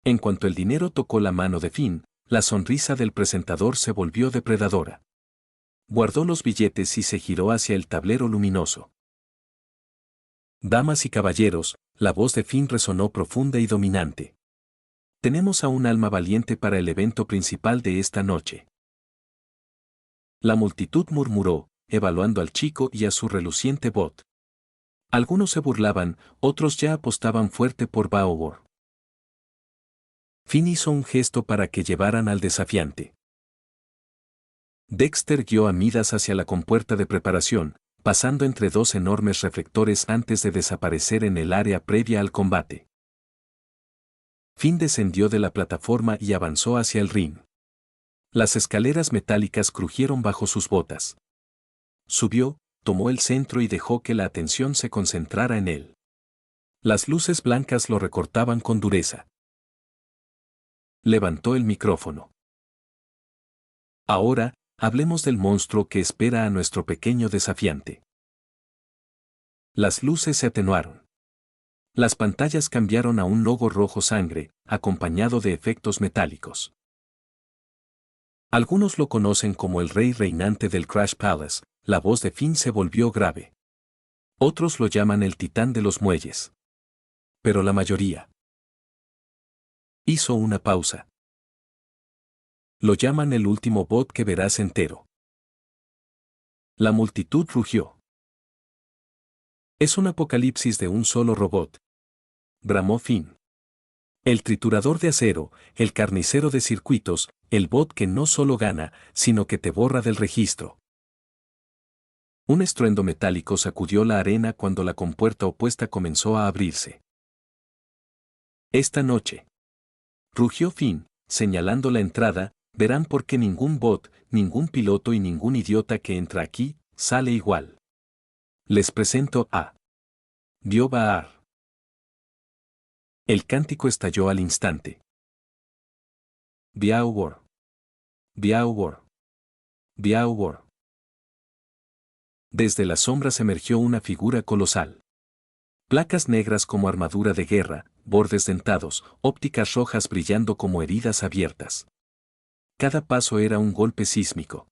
En cuanto el dinero tocó la mano de Finn, la sonrisa del presentador se volvió depredadora. Guardó los billetes y se giró hacia el tablero luminoso. Damas y caballeros, la voz de Finn resonó profunda y dominante. Tenemos a un alma valiente para el evento principal de esta noche. La multitud murmuró, evaluando al chico y a su reluciente bot. Algunos se burlaban, otros ya apostaban fuerte por Baobor. Finn hizo un gesto para que llevaran al desafiante. Dexter guió a Midas hacia la compuerta de preparación, pasando entre dos enormes reflectores antes de desaparecer en el área previa al combate. Finn descendió de la plataforma y avanzó hacia el ring. Las escaleras metálicas crujieron bajo sus botas. Subió, tomó el centro y dejó que la atención se concentrara en él. Las luces blancas lo recortaban con dureza. Levantó el micrófono. Ahora, hablemos del monstruo que espera a nuestro pequeño desafiante. Las luces se atenuaron. Las pantallas cambiaron a un logo rojo sangre, acompañado de efectos metálicos. Algunos lo conocen como el rey reinante del Crash Palace. La voz de Finn se volvió grave. Otros lo llaman el titán de los muelles. Pero la mayoría hizo una pausa. Lo llaman el último bot que verás entero. La multitud rugió. Es un apocalipsis de un solo robot. Bramó Finn. El triturador de acero, el carnicero de circuitos, el bot que no solo gana, sino que te borra del registro. Un estruendo metálico sacudió la arena cuando la compuerta opuesta comenzó a abrirse. Esta noche, rugió Finn, señalando la entrada, verán por qué ningún bot, ningún piloto y ningún idiota que entra aquí, sale igual. Les presento a Dio-Baar. El cántico estalló al instante. Biaowor. Biaowor. Biaowor. Desde las sombras emergió una figura colosal. Placas negras como armadura de guerra, bordes dentados, ópticas rojas brillando como heridas abiertas. Cada paso era un golpe sísmico.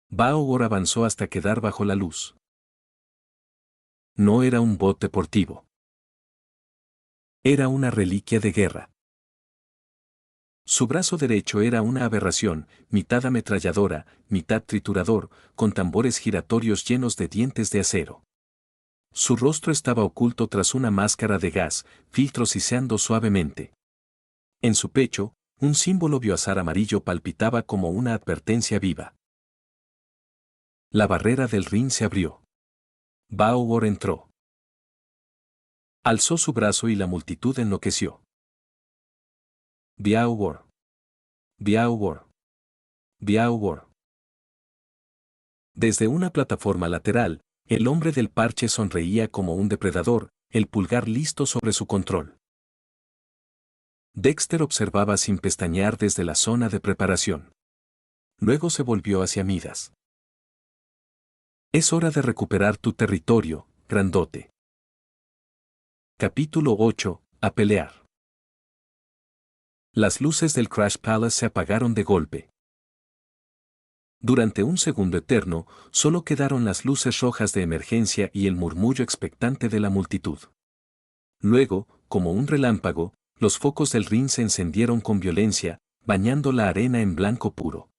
Baowor avanzó hasta quedar bajo la luz. No era un bot deportivo. Era una reliquia de guerra. Su brazo derecho era una aberración, mitad ametralladora, mitad triturador, con tambores giratorios llenos de dientes de acero. Su rostro estaba oculto tras una máscara de gas, filtros siseando suavemente. En su pecho, un símbolo bioazar amarillo palpitaba como una advertencia viva. La barrera del ring se abrió. Baowor entró. Alzó su brazo y la multitud enloqueció. Biaowor. Biaowor. Biaowor. Desde una plataforma lateral, el hombre del parche sonreía como un depredador, el pulgar listo sobre su control. Dexter observaba sin pestañear desde la zona de preparación. Luego se volvió hacia Midas. Es hora de recuperar tu territorio, grandote. Capítulo 8. A pelear. Las luces del Crash Palace se apagaron de golpe. Durante un segundo eterno, solo quedaron las luces rojas de emergencia y el murmullo expectante de la multitud. Luego, como un relámpago, los focos del ring se encendieron con violencia, bañando la arena en blanco puro.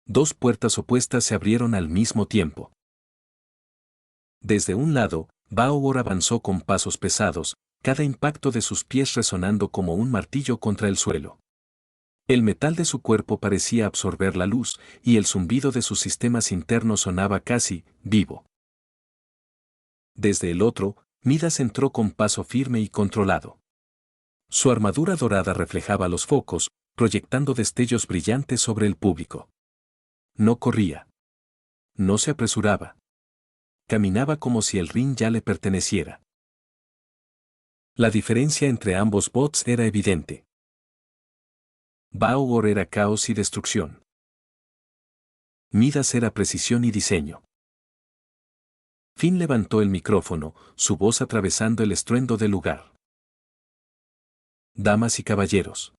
Dos puertas opuestas se abrieron al mismo tiempo. Desde un lado, Baowor avanzó con pasos pesados, cada impacto de sus pies resonando como un martillo contra el suelo. El metal de su cuerpo parecía absorber la luz, y el zumbido de sus sistemas internos sonaba casi vivo. Desde el otro, Midas entró con paso firme y controlado. Su armadura dorada reflejaba los focos, proyectando destellos brillantes sobre el público. No corría. No se apresuraba. Caminaba como si el ring ya le perteneciera. La diferencia entre ambos bots era evidente. Baowor era caos y destrucción. Midas era precisión y diseño. Finn levantó el micrófono, su voz atravesando el estruendo del lugar. Damas y caballeros.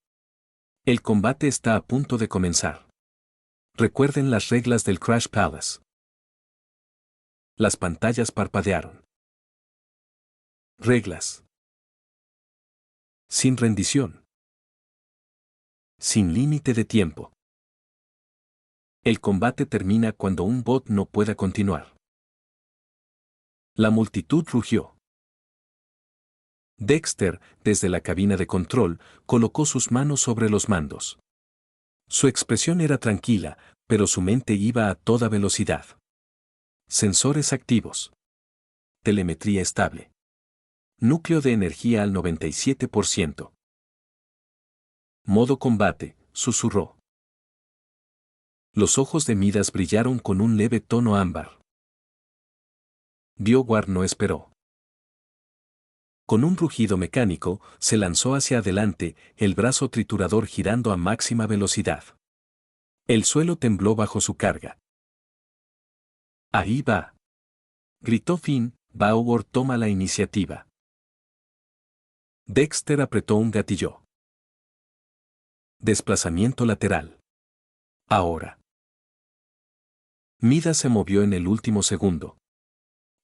El combate está a punto de comenzar. Recuerden las reglas del Crash Palace. Las pantallas parpadearon. Reglas. Sin rendición. Sin límite de tiempo. El combate termina cuando un bot no pueda continuar. La multitud rugió. Dexter, desde la cabina de control, colocó sus manos sobre los mandos. Su expresión era tranquila, pero su mente iba a toda velocidad. Sensores activos. Telemetría estable. Núcleo de energía al 97%. Modo combate, susurró. Los ojos de Midas brillaron con un leve tono ámbar. BioWare no esperó. Con un rugido mecánico, se lanzó hacia adelante, el brazo triturador girando a máxima velocidad. El suelo tembló bajo su carga. Ahí va. Gritó Finn, BioWare toma la iniciativa. Dexter apretó un gatillo. Desplazamiento lateral. Ahora. Midas se movió en el último segundo.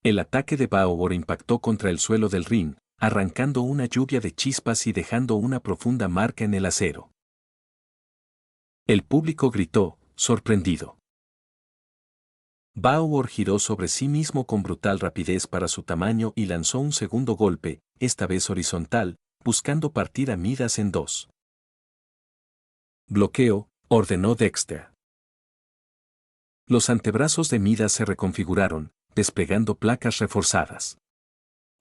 El ataque de BioWare impactó contra el suelo del ring, arrancando una lluvia de chispas y dejando una profunda marca en el acero. El público gritó, sorprendido. BioWare giró sobre sí mismo con brutal rapidez para su tamaño y lanzó un segundo golpe, esta vez horizontal, buscando partir a Midas en dos. Bloqueo, ordenó Dexter. Los antebrazos de Midas se reconfiguraron, desplegando placas reforzadas.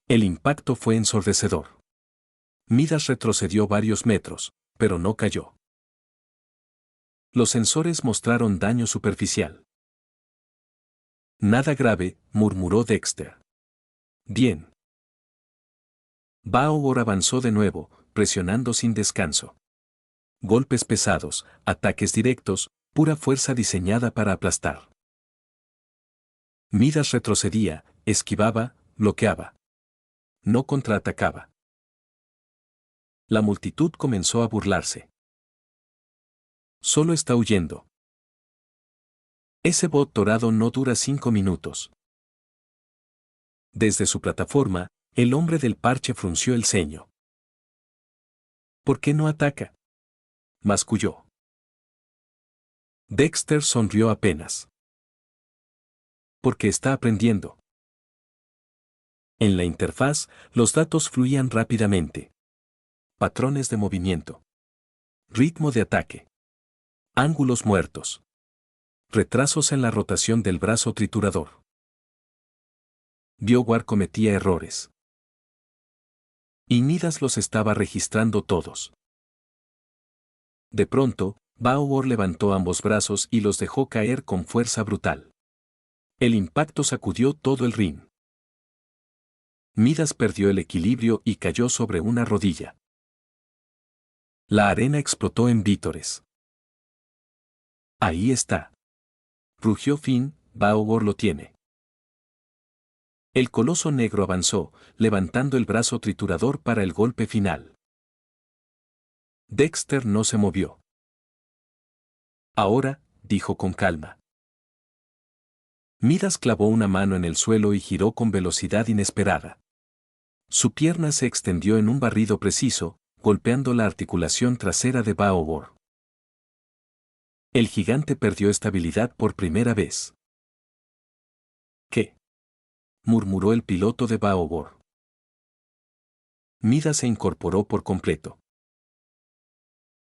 El impacto fue ensordecedor. Midas retrocedió varios metros, pero no cayó. Los sensores mostraron daño superficial. Nada grave, murmuró Dexter. Bien. BioWare avanzó de nuevo, presionando sin descanso. Golpes pesados, ataques directos, pura fuerza diseñada para aplastar. Midas retrocedía, esquivaba, bloqueaba. No contraatacaba. La multitud comenzó a burlarse. Solo está huyendo. Ese bot dorado no dura 5 minutos. Desde su plataforma, el hombre del parche frunció el ceño. ¿Por qué no ataca? Masculló. Dexter sonrió apenas. Porque está aprendiendo. En la interfaz, los datos fluían rápidamente. Patrones de movimiento. Ritmo de ataque. Ángulos muertos. Retrasos en la rotación del brazo triturador. BioWare cometía errores. Y Midas los estaba registrando todos. De pronto, BioWare levantó ambos brazos y los dejó caer con fuerza brutal. El impacto sacudió todo el ring. Midas perdió el equilibrio y cayó sobre una rodilla. La arena explotó en vítores. Ahí está. Rugió Finn, BioWare lo tiene. El coloso negro avanzó, levantando el brazo triturador para el golpe final. Dexter no se movió. Ahora, dijo con calma. Midas clavó una mano en el suelo y giró con velocidad inesperada. Su pierna se extendió en un barrido preciso, golpeando la articulación trasera de BioWare. El gigante perdió estabilidad por primera vez. ¿Qué? Murmuró el piloto de BioWare. Midas se incorporó por completo.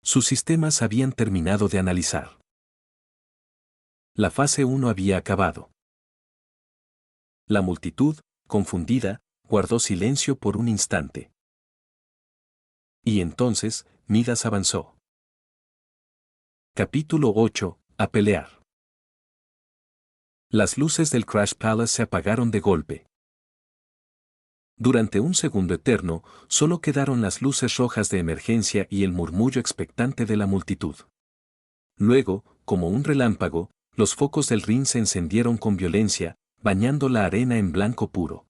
Sus sistemas habían terminado de analizar. La fase 1 había acabado. La multitud, confundida, guardó silencio por un instante. Y entonces, Midas avanzó. Capítulo 8. A pelear. Las luces del Crash Palace se apagaron de golpe. Durante un segundo eterno, solo quedaron las luces rojas de emergencia y el murmullo expectante de la multitud. Luego, como un relámpago, los focos del ring se encendieron con violencia, bañando la arena en blanco puro.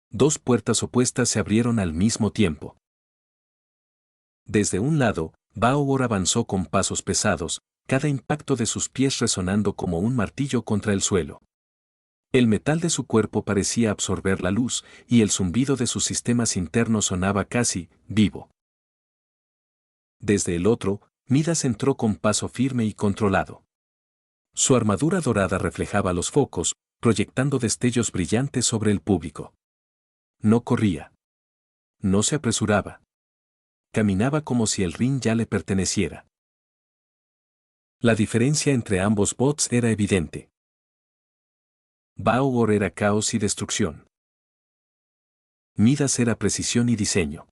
Dos puertas opuestas se abrieron al mismo tiempo. Desde un lado, BioWare avanzó con pasos pesados, cada impacto de sus pies resonando como un martillo contra el suelo. El metal de su cuerpo parecía absorber la luz, y el zumbido de sus sistemas internos sonaba casi vivo. Desde el otro, Midas entró con paso firme y controlado. Su armadura dorada reflejaba los focos, proyectando destellos brillantes sobre el público. No corría. No se apresuraba. Caminaba como si el ring ya le perteneciera. La diferencia entre ambos bots era evidente. Balor era caos y destrucción. Midas era precisión y diseño.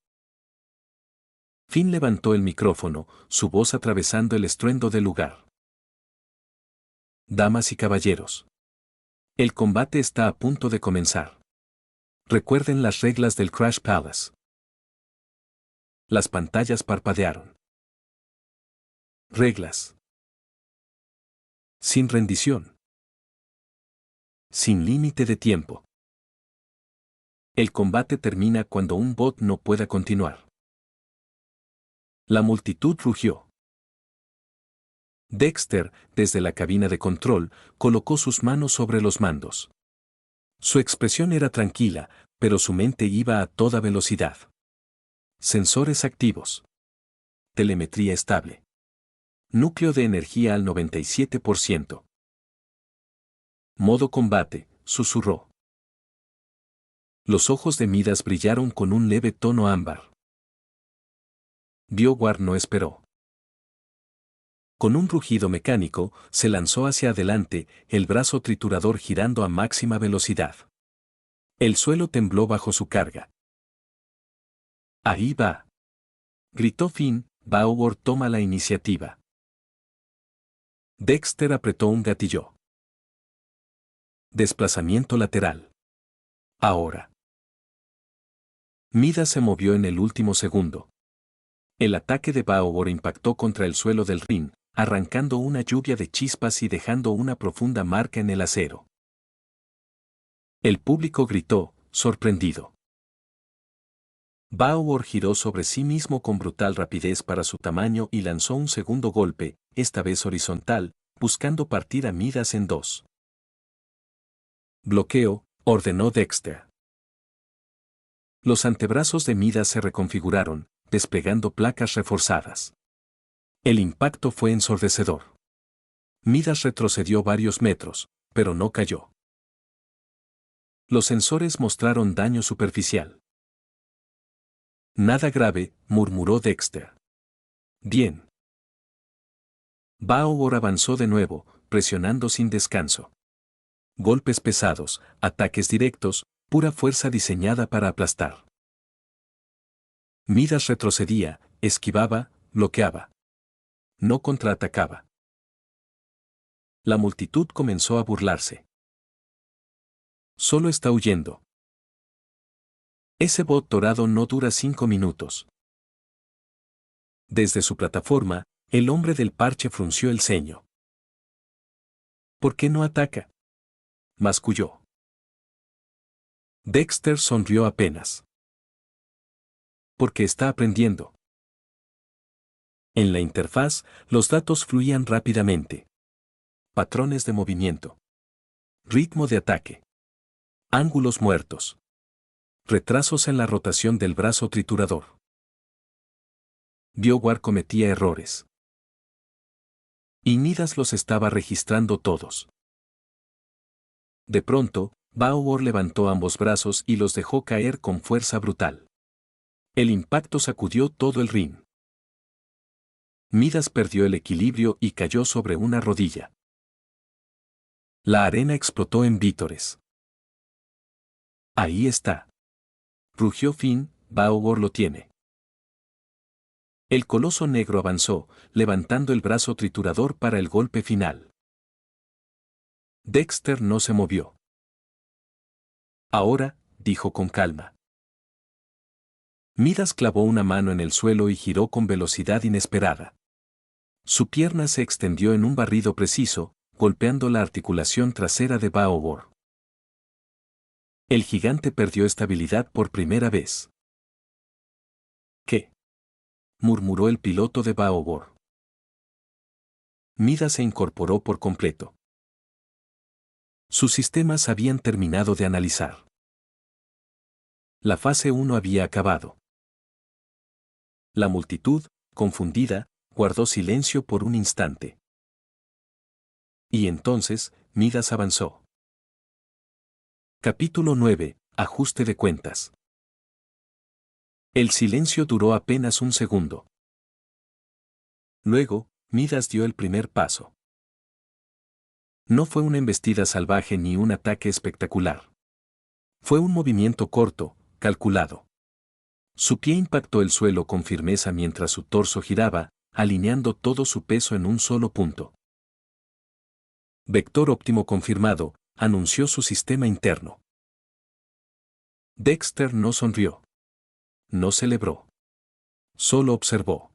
Finn levantó el micrófono, su voz atravesando el estruendo del lugar. Damas y caballeros. El combate está a punto de comenzar. Recuerden las reglas del Crash Palace. Las pantallas parpadearon. Reglas. Sin rendición. Sin límite de tiempo. El combate termina cuando un bot no pueda continuar. La multitud rugió. Dexter, desde la cabina de control, colocó sus manos sobre los mandos. Su expresión era tranquila, pero su mente iba a toda velocidad. Sensores activos. Telemetría estable. Núcleo de energía al 97%. Modo combate, susurró. Los ojos de Midas brillaron con un leve tono ámbar. Biowar no esperó. Con un rugido mecánico, se lanzó hacia adelante, el brazo triturador girando a máxima velocidad. El suelo tembló bajo su carga. Ahí va. Gritó Finn, Balor toma la iniciativa. Dexter apretó un gatillo. Desplazamiento lateral. Ahora. Midas se movió en el último segundo. El ataque de Balor impactó contra el suelo del ring, arrancando una lluvia de chispas y dejando una profunda marca en el acero. El público gritó, sorprendido. Balor giró sobre sí mismo con brutal rapidez para su tamaño y lanzó un segundo golpe, esta vez horizontal, buscando partir a Midas en dos. Bloqueo, ordenó Dexter. Los antebrazos de Midas se reconfiguraron, desplegando placas reforzadas. El impacto fue ensordecedor. Midas retrocedió varios metros, pero no cayó. Los sensores mostraron daño superficial. Nada grave, murmuró Dexter. Bien. Balor avanzó de nuevo, presionando sin descanso. Golpes pesados, ataques directos, pura fuerza diseñada para aplastar. Midas retrocedía, esquivaba, bloqueaba. No contraatacaba. La multitud comenzó a burlarse. Solo está huyendo. Ese bot dorado no dura 5 minutos. Desde su plataforma, el hombre del parche frunció el ceño. ¿Por qué no ataca? Masculló. Dexter sonrió apenas. Porque está aprendiendo. En la interfaz, los datos fluían rápidamente. Patrones de movimiento. Ritmo de ataque. Ángulos muertos. Retrasos en la rotación del brazo triturador. Biowar cometía errores. Y Midas los estaba registrando todos. De pronto, Balor levantó ambos brazos y los dejó caer con fuerza brutal. El impacto sacudió todo el ring. Midas perdió el equilibrio y cayó sobre una rodilla. La arena explotó en vítores. Ahí está. Rugió Finn, Balor lo tiene. El coloso negro avanzó, levantando el brazo triturador para el golpe final. Dexter no se movió. Ahora, dijo con calma. Midas clavó una mano en el suelo y giró con velocidad inesperada. Su pierna se extendió en un barrido preciso, golpeando la articulación trasera de Balor. El gigante perdió estabilidad por primera vez. ¿Qué? Murmuró el piloto de Balor. Midas se incorporó por completo. Sus sistemas habían terminado de analizar. La fase 1 había acabado. La multitud, confundida, guardó silencio por un instante. Y entonces, Midas avanzó. Capítulo 9. Ajuste de cuentas. El silencio duró apenas un segundo. Luego, Midas dio el primer paso. No fue una embestida salvaje ni un ataque espectacular. Fue un movimiento corto, calculado. Su pie impactó el suelo con firmeza mientras su torso giraba, alineando todo su peso en un solo punto. Vector óptimo confirmado, anunció su sistema interno. Dexter no sonrió. No celebró. Solo observó.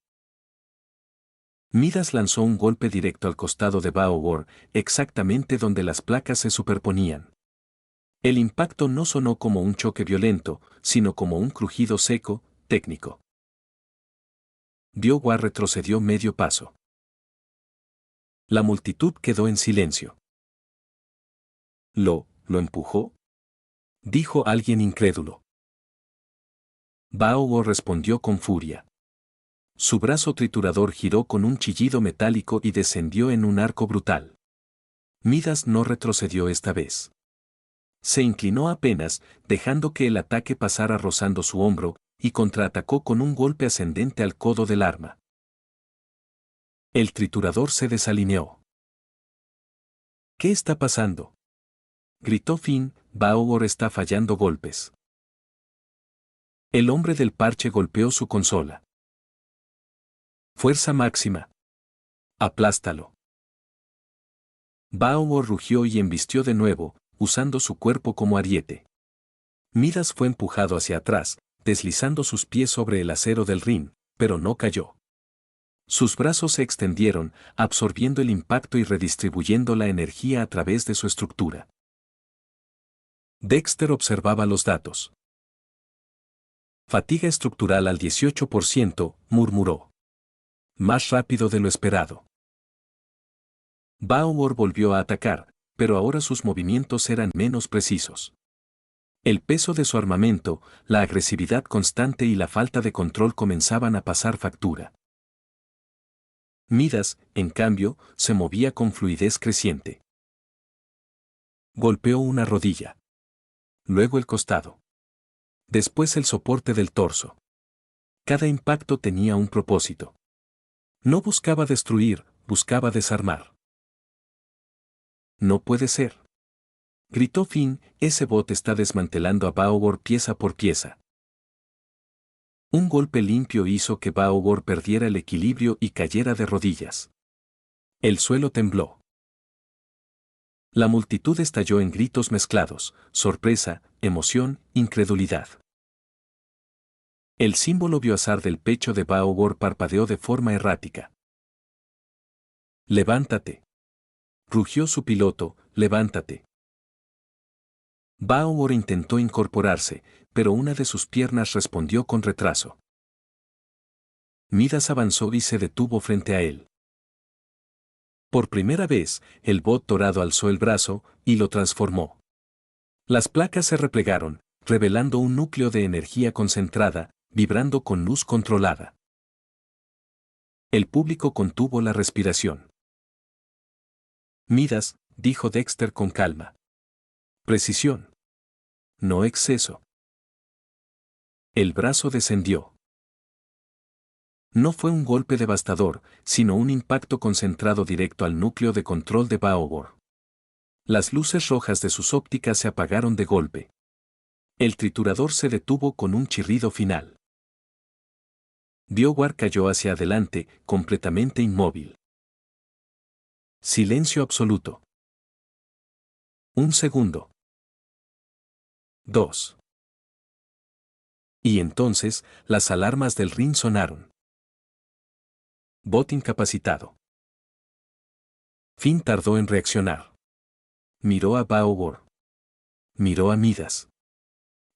Midas lanzó un golpe directo al costado de Baogor, exactamente donde las placas se superponían. El impacto no sonó como un choque violento, sino como un crujido seco, técnico. Baogor retrocedió medio paso. La multitud quedó en silencio. ¿Lo empujó?, dijo alguien incrédulo. Baogor respondió con furia. Su brazo triturador giró con un chillido metálico y descendió en un arco brutal. Midas no retrocedió esta vez. Se inclinó apenas, dejando que el ataque pasara rozando su hombro, y contraatacó con un golpe ascendente al codo del arma. El triturador se desalineó. ¿Qué está pasando?, gritó Finn. Baogor está fallando golpes. El hombre del parche golpeó su consola. Fuerza máxima. Aplástalo. Baogor rugió y embistió de nuevo, usando su cuerpo como ariete. Midas fue empujado hacia atrás, deslizando sus pies sobre el acero del ring, pero no cayó. Sus brazos se extendieron, absorbiendo el impacto y redistribuyendo la energía a través de su estructura. Dexter observaba los datos. Fatiga estructural al 18%, murmuró. Más rápido de lo esperado. Baogor volvió a atacar, pero ahora sus movimientos eran menos precisos. El peso de su armamento, la agresividad constante y la falta de control comenzaban a pasar factura. Midas, en cambio, se movía con fluidez creciente. Golpeó una rodilla. Luego el costado. Después el soporte del torso. Cada impacto tenía un propósito. No buscaba destruir, buscaba desarmar. No puede ser, gritó Finn, ese bot está desmantelando a Baogor pieza por pieza. Un golpe limpio hizo que Baogor perdiera el equilibrio y cayera de rodillas. El suelo tembló. La multitud estalló en gritos mezclados, sorpresa, emoción, incredulidad. El símbolo biohazard del pecho de Baogor parpadeó de forma errática. Levántate. Rugió su piloto, levántate. Baogor intentó incorporarse, pero una de sus piernas respondió con retraso. Midas avanzó y se detuvo frente a él. Por primera vez, el bot dorado alzó el brazo y lo transformó. Las placas se replegaron, revelando un núcleo de energía concentrada, vibrando con luz controlada. El público contuvo la respiración. Midas, dijo Dexter con calma. Precisión. No exceso. El brazo descendió. No fue un golpe devastador, sino un impacto concentrado directo al núcleo de control de Baogor. Las luces rojas de sus ópticas se apagaron de golpe. El triturador se detuvo con un chirrido final. Baogor cayó hacia adelante, completamente inmóvil. Silencio absoluto. Un segundo. 2. Y entonces, las alarmas del ring sonaron. Bot incapacitado. Finn tardó en reaccionar. Miró a Baogor. Miró a Midas.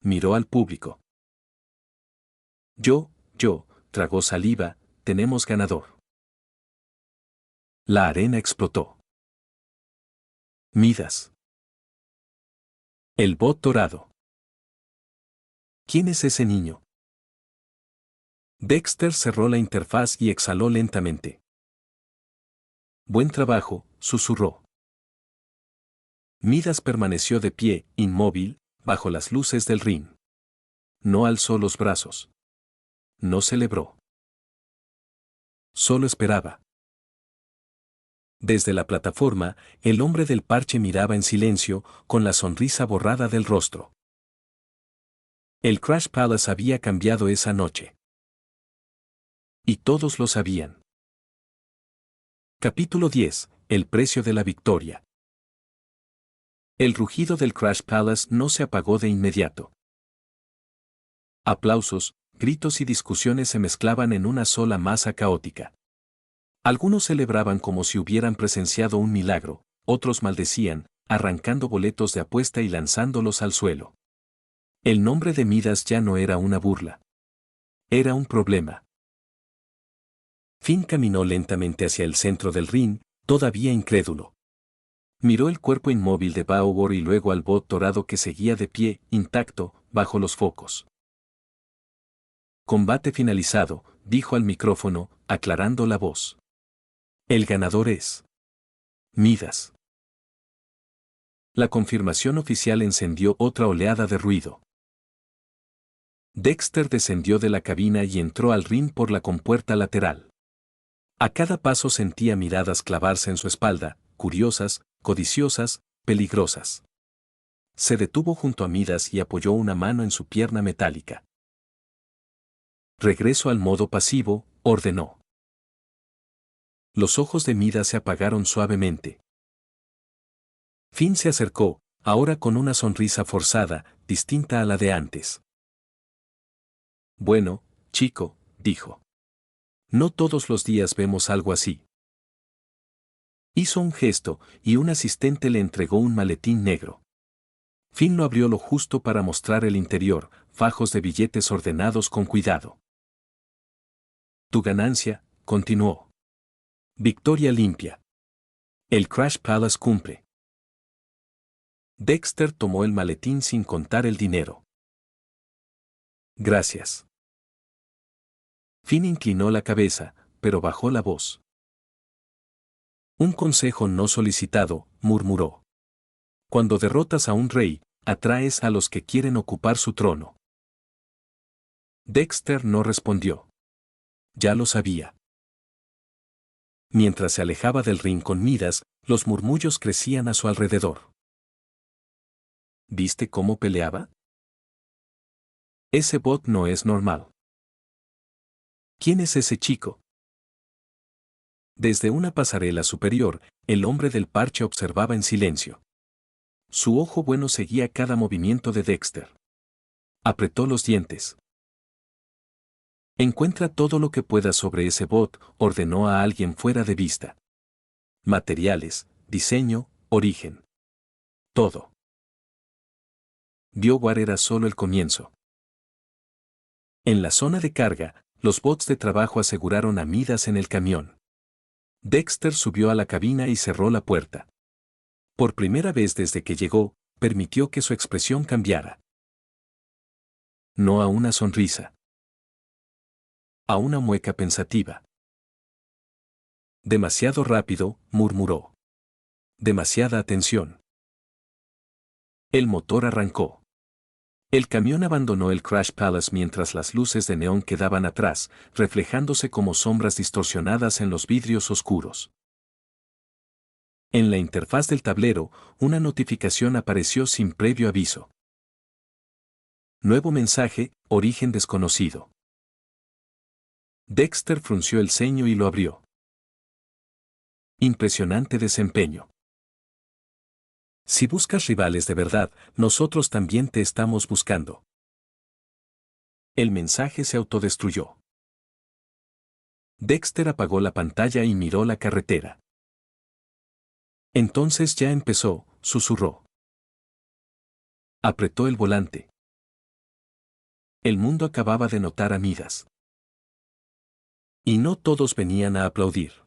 Miró al público. Yo, tragó saliva, tenemos ganador. La arena explotó. Midas. El bot dorado. ¿Quién es ese niño? Dexter cerró la interfaz y exhaló lentamente. Buen trabajo, susurró. Midas permaneció de pie, inmóvil, bajo las luces del ring. No alzó los brazos. No celebró. Solo esperaba. Desde la plataforma, el hombre del parche miraba en silencio, con la sonrisa borrada del rostro. El Crash Palace había cambiado esa noche. Y todos lo sabían. Capítulo 10. El precio de la victoria. El rugido del Crash Palace no se apagó de inmediato. Aplausos, gritos y discusiones se mezclaban en una sola masa caótica. Algunos celebraban como si hubieran presenciado un milagro, otros maldecían, arrancando boletos de apuesta y lanzándolos al suelo. El nombre de Midas ya no era una burla. Era un problema. Finn caminó lentamente hacia el centro del ring, todavía incrédulo. Miró el cuerpo inmóvil de Balor y luego al bot dorado que seguía de pie, intacto, bajo los focos. Combate finalizado, dijo al micrófono, aclarando la voz. El ganador es Midas. La confirmación oficial encendió otra oleada de ruido. Dexter descendió de la cabina y entró al ring por la compuerta lateral. A cada paso sentía miradas clavarse en su espalda, curiosas, codiciosas, peligrosas. Se detuvo junto a Midas y apoyó una mano en su pierna metálica. Regreso al modo pasivo, ordenó. Los ojos de Midas se apagaron suavemente. Finn se acercó, ahora con una sonrisa forzada, distinta a la de antes. Bueno, chico, dijo. No todos los días vemos algo así. Hizo un gesto, y un asistente le entregó un maletín negro. Finn lo abrió lo justo para mostrar el interior, fajos de billetes ordenados con cuidado. Tu ganancia, continuó. Victoria limpia. El Crash Palace cumple. Dexter tomó el maletín sin contar el dinero. Gracias. Finn inclinó la cabeza, pero bajó la voz. Un consejo no solicitado, murmuró. Cuando derrotas a un rey, atraes a los que quieren ocupar su trono. Dexter no respondió. Ya lo sabía. Mientras se alejaba del ring con Midas, los murmullos crecían a su alrededor. ¿Viste cómo peleaba? Ese bot no es normal. ¿Quién es ese chico? Desde una pasarela superior, el hombre del parche observaba en silencio. Su ojo bueno seguía cada movimiento de Dexter. Apretó los dientes. Encuentra todo lo que puedas sobre ese bot, ordenó a alguien fuera de vista. Materiales, diseño, origen. Todo. BioWare era solo el comienzo. En la zona de carga, los bots de trabajo aseguraron a Midas en el camión. Dexter subió a la cabina y cerró la puerta. Por primera vez desde que llegó, permitió que su expresión cambiara. No a una sonrisa. A una mueca pensativa. Demasiado rápido, murmuró. Demasiada atención. El motor arrancó. El camión abandonó el Crash Palace mientras las luces de neón quedaban atrás, reflejándose como sombras distorsionadas en los vidrios oscuros. En la interfaz del tablero, una notificación apareció sin previo aviso. Nuevo mensaje, origen desconocido. Dexter frunció el ceño y lo abrió. Impresionante desempeño. Si buscas rivales de verdad, nosotros también te estamos buscando. El mensaje se autodestruyó. Dexter apagó la pantalla y miró la carretera. Entonces ya empezó, susurró. Apretó el volante. El mundo acababa de notar a Midas. Y no todos venían a aplaudir.